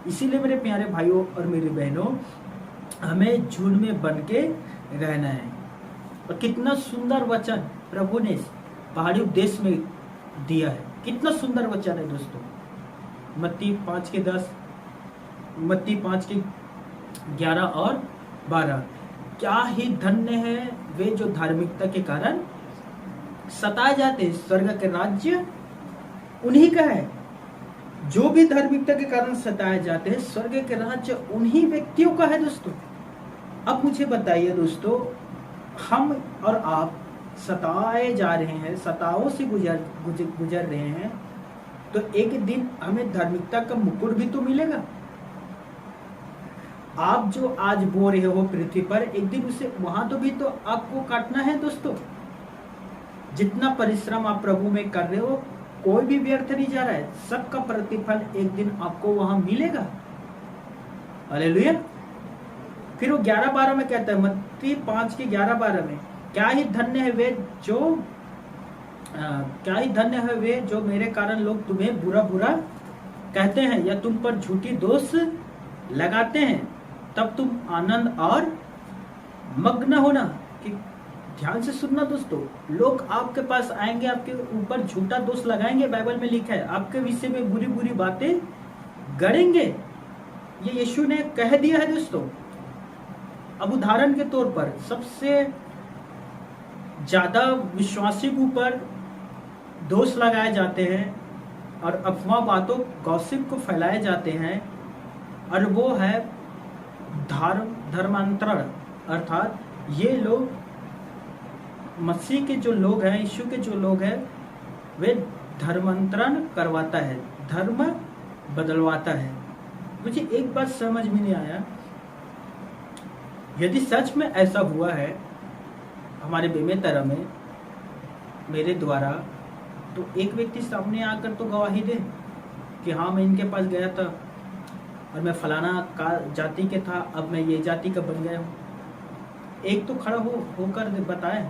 इसीलिए मेरे प्यारे भाइयों और मेरी बहनों, हमें झुंड में बन के रहना है। और कितना सुंदर वचन प्रभु ने पहाड़ी उपदेश में दिया है, कितना सुंदर वचन है दोस्तों। मत्ती 5:10, मत्ती 5:11 और 12। क्या ही धन्य है वे जो धार्मिकता के कारण सताए जाते हैं, स्वर्ग के राज्य उन्हीं का है। जो भी धार्मिकता के कारण सताए जाते हैं, स्वर्ग के राज्य उन्हीं व्यक्तियों का है दोस्तों। अब मुझे बताइए दोस्तों, हम और आप सताए जा रहे हैं, सताओं से गुजर रहे हैं, तो एक दिन हमें धार्मिकता का मुकुट भी तो मिलेगा। आप जो आज बो रहे हो पृथ्वी पर, एक दिन उसे वहां तो भी तो आपको काटना है दोस्तों। जितना परिश्रम आप प्रभु में कर रहे हो, कोई भी व्यर्थ नहीं जा रहा है, सबका प्रतिफल एक दिन आपको वहां मिलेगा। हालेलुया। फिर वो 11-12 में कहता है, मत्ती 5:11-12 में, क्या ही धन्य है वे जो मेरे कारण लोग तुम्हें बुरा बुरा कहते हैं या तुम पर झूठी दोष लगाते हैं, तब तुम आनंद और मग्न होना। कि ध्यान से सुनना दोस्तों, लोग आपके पास आएंगे, आपके ऊपर झूठा दोष लगाएंगे, बाइबल में लिखा है, आपके विषय में बुरी बुरी बातें गढ़ेंगे। ये यीशु ने कह दिया है दोस्तों। अब उदाहरण के तौर पर, सबसे ज्यादा विश्वासी के ऊपर दोष लगाए जाते हैं और अफवाह बातों, गॉसिप को फैलाए जाते हैं, और वो है धर्मांतरण। अर्थात ये लोग, मसीह के जो लोग हैं, यीशु के जो लोग हैं, वे धर्मांतरण करवाता है, धर्म बदलवाता है। मुझे एक बात समझ में नहीं आया, यदि सच में ऐसा हुआ है हमारे बेमेतरा में मेरे द्वारा, तो एक व्यक्ति सामने आकर तो गवाही दे कि हाँ, मैं इनके पास गया था और मैं फलाना का जाति के था, अब मैं ये जाति का बन गया हूँ। एक तो खड़ा होकर बताए।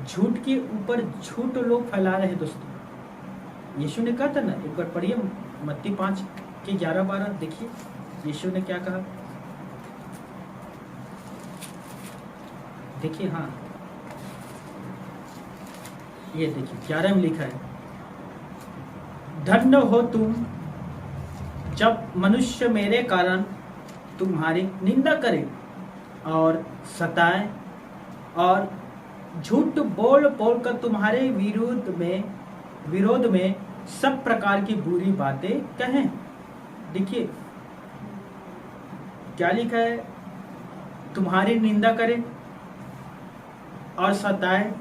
झूठ के ऊपर झूठ लोग फैला रहे हैं दोस्तों। यीशु ने कहा था ना, एक बार पढ़िए मत्ती 5:11-12, देखिए यीशु ने क्या कहा, देखिए। हाँ, ये देखिए 11 में लिखा है, धन्य हो तुम जब मनुष्य मेरे कारण तुम्हारी निंदा करे और सताए और झूठ बोल बोल कर तुम्हारे विरोध में सब प्रकार की बुरी बातें कहें। देखिए क्या लिखा है, तुम्हारी निंदा करे और सताए,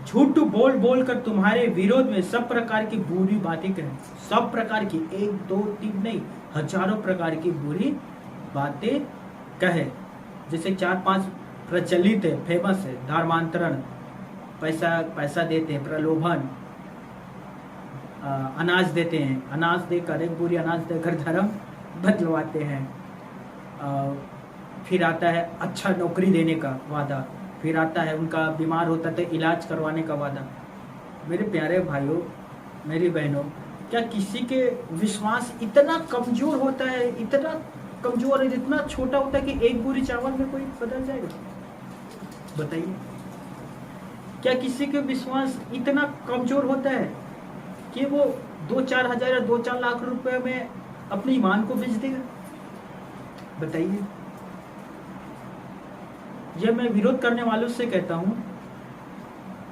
झूठ बोल बोल कर तुम्हारे विरोध में सब प्रकार की बुरी बातें कहें। सब प्रकार की, 1, 2, 3 नहीं, हजारों प्रकार की बुरी बातें कहे। जैसे 4-5 प्रचलित है, फेमस है, धर्मांतरण, पैसा देते हैं, प्रलोभन, अनाज देते हैं, अनाज देकर, एक बोरी अनाज देकर धर्म बदलवाते हैं। फिर आता है अच्छा नौकरी देने का वादा, फिर आता है उनका बीमार होता तो इलाज करवाने का वादा। मेरे प्यारे भाइयों, मेरी बहनों, क्या किसी के विश्वास इतना कमजोर होता है, इतना कमजोर है, इतना छोटा होता है कि एक बोरी चावल में कोई बदल जाएगा? बताइए, क्या किसी के विश्वास इतना कमजोर होता है कि वो 2-4 हजार या 2-4 लाख रुपए में अपने ईमान को बेच देगा? बताइए। यह मैं विरोध करने वालों से कहता हूं,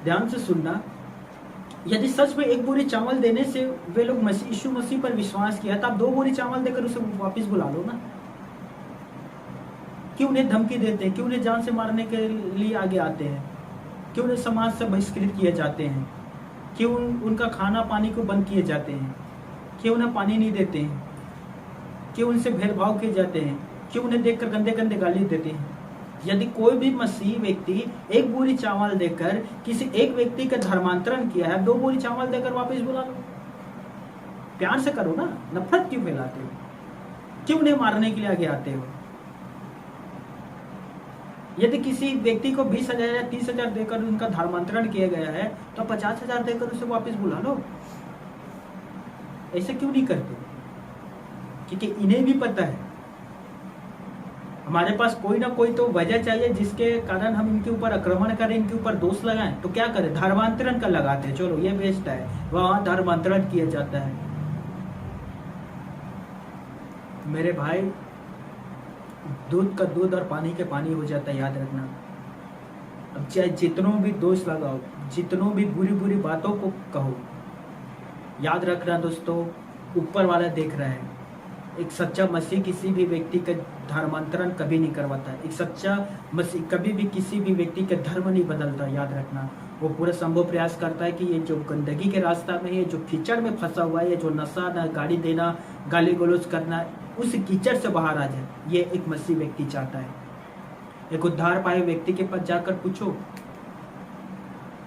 ध्यान से सुनना, यदि सच में एक बोरी चावल देने से वे लोग यीशु मसीह पर विश्वास किया, तो आप 2 बोरी चावल देकर उसे वापस बुला लो ना। क्यों उन्हें धमकी देते हैं? क्यों उन्हें जान से मारने के लिए आगे आते हैं? क्यों उन्हें समाज से बहिष्कृत किए जाते हैं? क्यों उनका खाना पानी को बंद किए जाते हैं? क्यों उन्हें पानी नहीं देते हैं? क्यों उनसे भेदभाव किए जाते हैं? क्यों उन्हें देखकर गंदे गंदे गाली देते हैं? यदि कोई भी मसीह व्यक्ति एक बोरी चावल देकर किसी एक व्यक्ति का धर्मांतरण किया है, 2 बोरी चावल देकर वापस बुला लो। प्यार से करो ना, नफरत क्यों फैलाते हो? क्यों उन्हें मारने के लिए आगे आते हो? यदि किसी व्यक्ति को 20,000 या 30,000 देकर उनका धर्मांतरण किया गया है, तो 50,000 देकर उसे वापस बुला लो। ऐसे क्यों नहीं करते? क्योंकि इन्हें भी पता है हमारे पास कोई ना कोई तो वजह चाहिए जिसके कारण हम इनके ऊपर आक्रमण करें, इनके ऊपर दोष लगाएं। तो क्या करें? धर्मांतरण का लगाते हैं, चलो ये बेस्ट है, वहां धर्मांतरण किया जाता है। मेरे भाई, दूध का दूध और पानी के पानी हो जाता है, याद रखना। अब चाहे जितनों भी दोष लगाओ, जितनों भी बुरी बुरी बातों को कहो, याद रखना दोस्तों, ऊपर वाला देख रहा है। एक सच्चा मसीह किसी भी व्यक्ति का धर्मांतरण कभी नहीं करवाता है। एक सच्चा मसीह कभी भी किसी भी व्यक्ति का धर्म नहीं बदलता, याद रखना। वो पूरा संभव प्रयास करता है कि ये जो गंदगी के रास्ता में है, जो कीचड़ में फंसा हुआ है, जो नशा ना गाड़ी देना, गाली गलौज करना, उस कीचड़ से बाहर आ जाए। ये एक मसीह व्यक्ति चाहता है। एक उद्धार पाए व्यक्ति के पास जाकर पूछो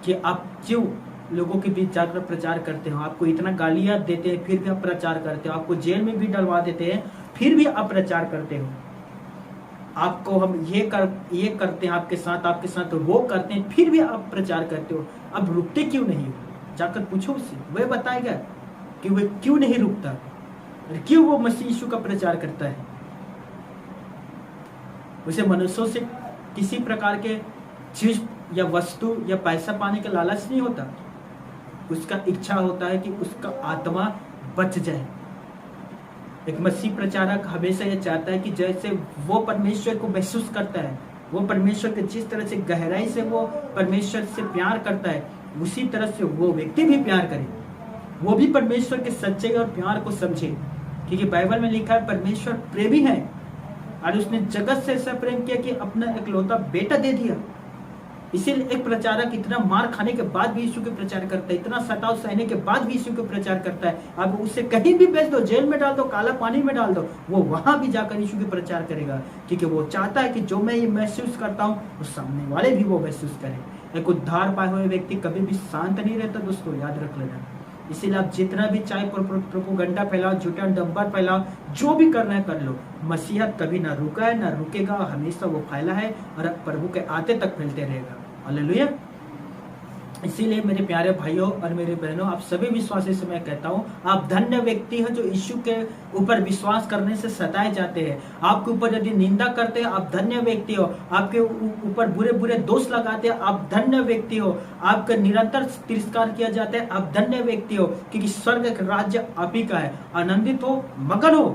कि आप क्यों लोगों के बीच जाकर प्रचार करते हो? आपको इतना गालियां देते हैं फिर भी आप प्रचार करते हो, आपको जेल में भी डलवा देते हैं फिर भी आप प्रचार करते हो, आपको हम ये करते हैं आपके साथ वो करते हैं फिर भी आप प्रचार करते हो। अब रुकते क्यों नहीं हो? जाकर पूछो उससे, वह बताएगा कि वह क्यों नहीं रुकता, क्यों वो मसीह यीशु का प्रचार करता है। उसे मनुष्यों से किसी प्रकार के चीज या वस्तु या पैसा पाने का लालच नहीं होता। उसका इच्छा होता है कि उसका आत्मा बच जाए। एक मसीह प्रचारक हमेशा यह चाहता है कि जैसे वो परमेश्वर को महसूस करता है, वो परमेश्वर के जिस तरह से गहराई से वो परमेश्वर से प्यार करता है, उसी तरह से वो व्यक्ति भी प्यार करे, वो भी परमेश्वर के सच्चे और प्यार को समझे। क्योंकि बाइबल में लिखा है परमेश्वर प्रेमी है और उसने जगत से ऐसा प्रेम किया कि अपना इकलौता बेटा दे दिया। इसीलिए एक प्रचारक इतना मार खाने के बाद भी यीशु के प्रचार करता है, इतना सताव सहने के बाद भी यीशु के प्रचार करता है। अब उसे कहीं भी भेज दो, जेल में डाल दो, काला पानी में डाल दो, वो वहां भी जाकर यीशु के प्रचार करेगा। क्योंकि वो चाहता है कि जो मैं ये महसूस करता हूँ वो सामने वाले भी वो महसूस करें। एक उद्धार पाए हुए व्यक्ति कभी भी शांत नहीं रहता दोस्तों, याद रख लेना। इसीलिए आप जितना भी चाहे प्रोपोगंडा फैलाओ, झूठा डंबर फैलाओ, जो भी करना है कर लो, मसीहत कभी ना रुका है ना रुकेगा, हमेशा वो फैला है और प्रभु के आते तक फैलते रहेगा। हालेलुया। इसीलिए मेरे प्यारे भाइयों और मेरे बहनों, आप सभी विश्वासी से मैं कहता हूँ, आप धन्य व्यक्ति हैं जो यीशु के ऊपर विश्वास करने से सताए जाते हैं। आपके ऊपर यदि निंदा करते हैं, आप धन्य व्यक्ति हो। आपके ऊपर बुरे बुरे दोष लगाते हैं, आप धन्य व्यक्ति हो। आपका निरंतर तिरस्कार किया जाता है, आप धन्य व्यक्ति हो। क्योंकि स्वर्ग का राज्य आप ही का है। आनंदित हो, मगन हो,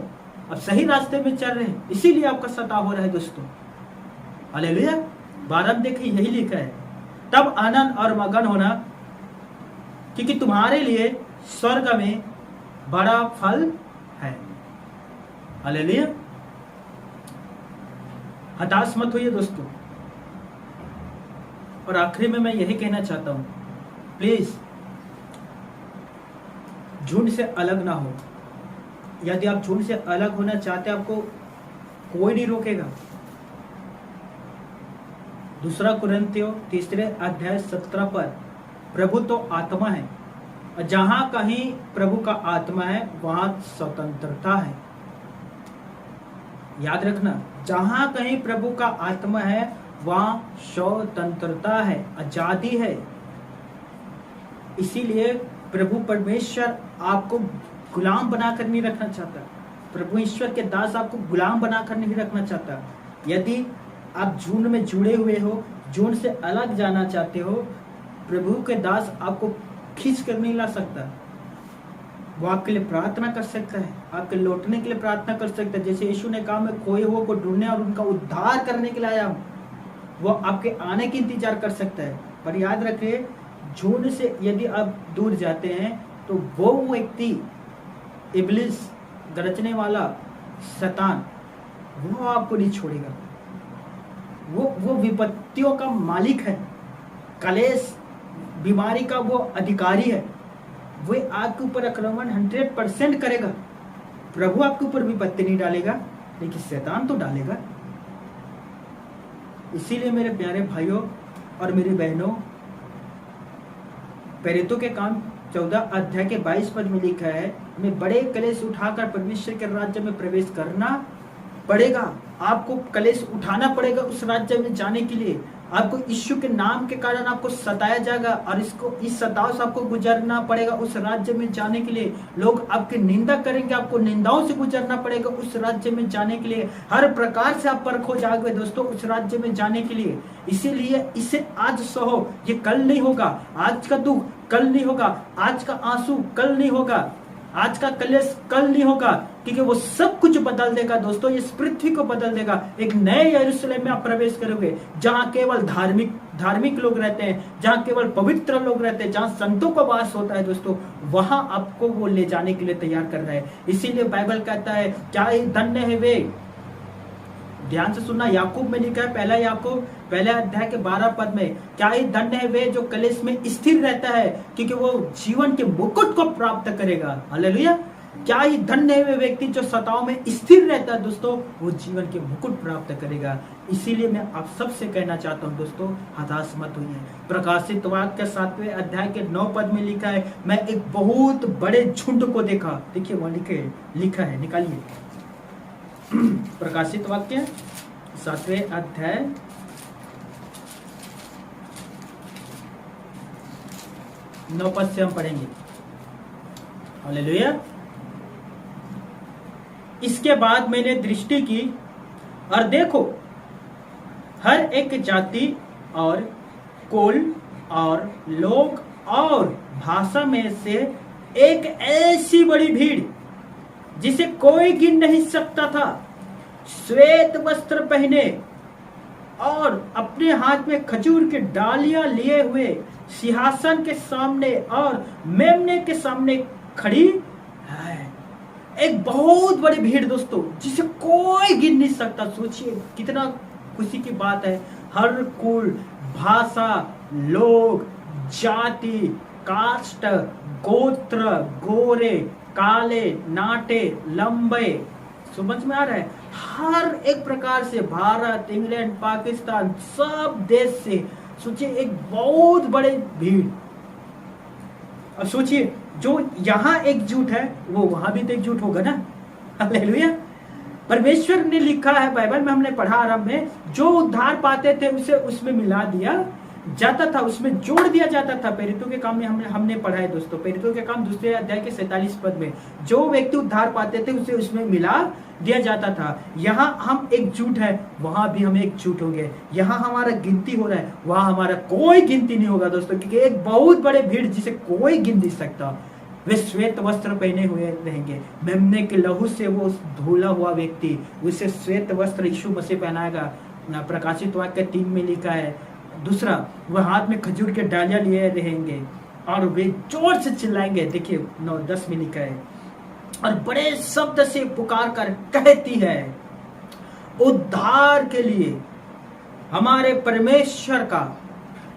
आप सही रास्ते में चल रहे हैं, इसीलिए आपका सताव हो रहा है दोस्तों। हालेलुया। 12 देखिए यही लिखा है, तब आनंद और मगन होना, क्योंकि तुम्हारे लिए स्वर्ग में बड़ा फल है। हालेलुया। हताश मत होइए दोस्तों। और आखिरी में मैं यही कहना चाहता हूं, प्लीज झुंड से अलग ना हो। यदि आप झुंड से अलग होना चाहते हैं, आपको कोई नहीं रोकेगा। दूसरा कुरिन्थियों 3:17 पर प्रभु तो आत्मा है, और जहां कहीं प्रभु का आत्मा है वहां स्वतंत्रता है। याद रखना, जहां कहीं प्रभु का आत्मा है वहां स्वतंत्रता है, आजादी है। इसीलिए प्रभु परमेश्वर आपको गुलाम बनाकर नहीं रखना चाहता। प्रभु ईश्वर के दास आपको गुलाम बनाकर नहीं रखना चाहता। यदि आप झुंड में जुड़े हुए हो, झुंड से अलग जाना चाहते हो, प्रभु के दास आपको खींच कर नहीं ला सकता। वो आपके लिए प्रार्थना कर सकता है, आपके लौटने के लिए प्रार्थना कर सकता है। जैसे यीशु ने कहा, मैं खोए हुए को ढूंढने और उनका उद्धार करने के लिए आया हूँ। वो आपके आने की इंतजार कर सकता है। पर याद रखिए, झुंड से यदि आप दूर जाते हैं तो वो व्यक्ति इब्लिस, गरजने वाला शैतान, वो आपको नहीं छोड़ेगा। वो विपत्तियों का मालिक है, कलेश बीमारी का वो अधिकारी है। वो आपके ऊपर आक्रमण 100% करेगा। प्रभु आपके ऊपर विपत्ति नहीं डालेगा, लेकिन शैतान तो डालेगा। इसीलिए मेरे प्यारे भाइयों और मेरी बहनों, प्रेरितों के काम 14:22 में लिखा है, मैं बड़े कलेश उठाकर परमेश्वर के राज्य में प्रवेश करना पड़ेगा। आपको कलेश उठाना पड़ेगा उस राज्य में जाने के लिए। आपको यीशु के नाम के कारण आपको सताया जाएगा, और इस सताव से आपको गुजरना पड़ेगा उस राज्य में जाने के लिए। लोग आपकी निंदा करेंगे, आपको निंदाओं से गुजरना पड़ेगा उस राज्य में जाने के लिए। हर प्रकार से आप परख हो जाओगे दोस्तों उस राज्य में जाने के लिए। इसीलिए इसे आज सहो, ये कल नहीं होगा। आज का दुख कल नहीं होगा, आज का आंसू कल नहीं होगा, आज का कलेश कल नहीं होगा, क्योंकि वो सब कुछ बदल देगा दोस्तों। इस पृथ्वी को बदल देगा। एक नए यरूशलेम में आप प्रवेश करोगे, जहां केवल धार्मिक लोग रहते हैं, जहां केवल पवित्र लोग रहते हैं, जहां संतों का वास होता है दोस्तों। वहां आपको वो ले जाने के लिए तैयार कर रहा है। इसीलिए बाइबल कहता है, क्या ही धन्य है वे, ध्यान से सुनना, याकूब में लिखा है, पहला याकूब 1:12 में, क्या ही धन्य है वे जो कलेश में स्थिर रहता है, क्योंकि वो जीवन के मुकुट को प्राप्त करेगा। हालेलुया। क्या ही धन्य है वे व्यक्ति जो सताव में स्थिर रहता है दोस्तों, वो जीवन के मुकुट प्राप्त करेगा। इसीलिए मैं आप सबसे कहना चाहता हूँ दोस्तों, हताश मत होइए। प्रकाशित वाक्य 7:9 में लिखा है, मैं एक बहुत बड़े झुंड को देखा। देखिए वहां लिखा है, निकालिए। प्रकाशित वाक्य 7 9 से हम पढ़ेंगे। हालेलुया। इसके बाद मैंने दृष्टि की, और देखो, हर एक जाति और कुल और लोग और भाषा में से एक ऐसी बड़ी भीड़ जिसे कोई गिन नहीं सकता था, श्वेत वस्त्र पहने और अपने हाथ में खजूर की डालियां लिए हुए सिंहासन के सामने और मेमने के सामने खड़ी है। एक बहुत बड़ी भीड़ दोस्तों, जिसे कोई गिन नहीं सकता। सोचिए कितना खुशी की बात है। हर कुल, भाषा, लोग, जाति, कास्ट, गोत्र, गोरे, काले, नाटे, लंबे, समझ में आ रहा है? हर एक प्रकार से, भारत, इंग्लैंड, पाकिस्तान, सब देश से। सोचिए एक बहुत बड़े भीड़। अब सोचिए, जो यहाँ एकजुट है वो वहां भी तो एकजुट होगा ना। हालेलुया। परमेश्वर ने लिखा है, बाइबल में हमने पढ़ा आरंभ में, जो उद्धार पाते थे उसे उसमें मिला दिया जाता था, उसमें जोड़ दिया जाता था। प्रेरितों के काम में हमने पढ़ा है दोस्तों, प्रेरितों के काम 2 अध्याय के 47 में, जो व्यक्ति उद्धार पाते थे उसे उसमें मिला दिया जाता था। यहाँ हम एकजुट है, वहां भी हम एकजुट होंगे। यहाँ हमारा गिनती हो रहा है, वहां हमारा कोई गिनती नहीं होगा दोस्तों, क्योंकि एक बहुत बड़े भीड़ जिसे कोई गिन नहीं सकता। वे श्वेत वस्त्र पहने हुए रहेंगे, मेमने के लहू से वो धुला हुआ व्यक्ति, उसे श्वेत वस्त्र यीशु मसीह पहनाएगा। प्रकाशित वाक्य 3 में लिखा है। दूसरा, वह हाथ में खजूर के डालियां लिए रहेंगे और वे जोर से चिल्लाएंगे। देखिए 9-10 में लिखा है, और बड़े शब्द से पुकार कर कहती है, उद्धार के लिए हमारे परमेश्वर का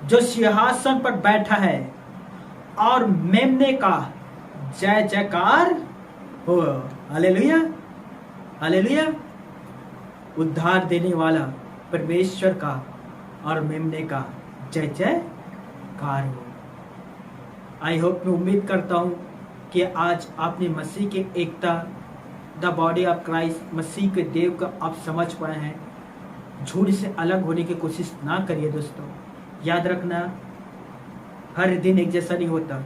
जो सिंहासन पर बैठा है और मेमने का जय जयकार हो। Hallelujah, hallelujah. उद्धार देने वाला परमेश्वर का और मेमने का जय जयकार हो। आई होप, मैं उम्मीद करता हूँ कि आज आपने मसीह के एकता, द बॉडी ऑफ क्राइस्ट, मसीह के देव का आप समझ पाए हैं। झूठ से अलग होने की कोशिश ना करिए दोस्तों। याद रखना, हर दिन एक जैसा नहीं होता,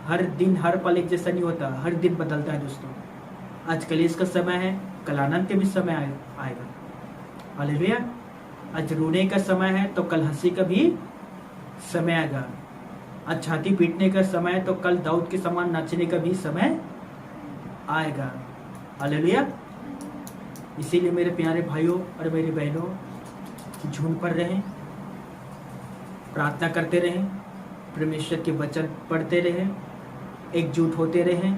हर दिन हर पल एक जैसा नहीं होता, हर दिन बदलता है दोस्तों। आज कलेश का समय है, कल आनंद के भी समय आएगा। हालेलुया। आज रोने का समय है तो कल हंसी का भी समय आएगा। आज छाती पीटने का समय है तो कल दाऊद के समान नाचने का भी समय आएगा। हालेलुया। इसीलिए मेरे प्यारे भाइयों और मेरी बहनों, झूठ पर रहें, प्रार्थना करते रहें, परमेश्वर के वचन पढ़ते रहें, एकजुट होते रहें,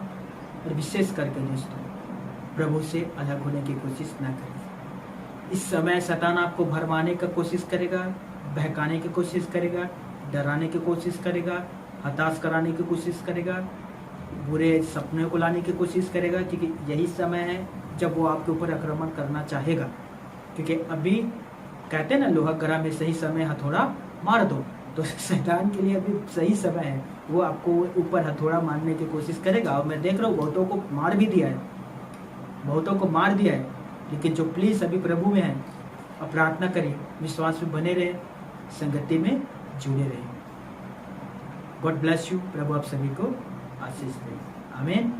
और विशेष करके दोस्तों प्रभु से अलग होने की कोशिश ना करें। इस समय शैतान आपको भरमाने का कोशिश करेगा, बहकाने की कोशिश करेगा, डराने की कोशिश करेगा, हताश कराने की कोशिश करेगा, बुरे सपने को लाने की कोशिश करेगा, क्योंकि यही समय है जब वो आपके ऊपर आक्रमण करना चाहेगा। क्योंकि अभी कहते हैं ना, लोहा गरा में सही समय हथौड़ा मार दो, तो शैतान के लिए अभी सही समय है, वो आपको ऊपर हथौड़ा मारने की कोशिश करेगा। और मैं देख रहा हूँ बहुतों को मार भी दिया है, बहुतों को मार दिया है। लेकिन जो प्लीज अभी प्रभु में है, अब प्रार्थना करिए, विश्वास में बने रहे, संगति में जुड़े रहे। God bless you. प्रभु आप सभी को आशीष दे। आमीन।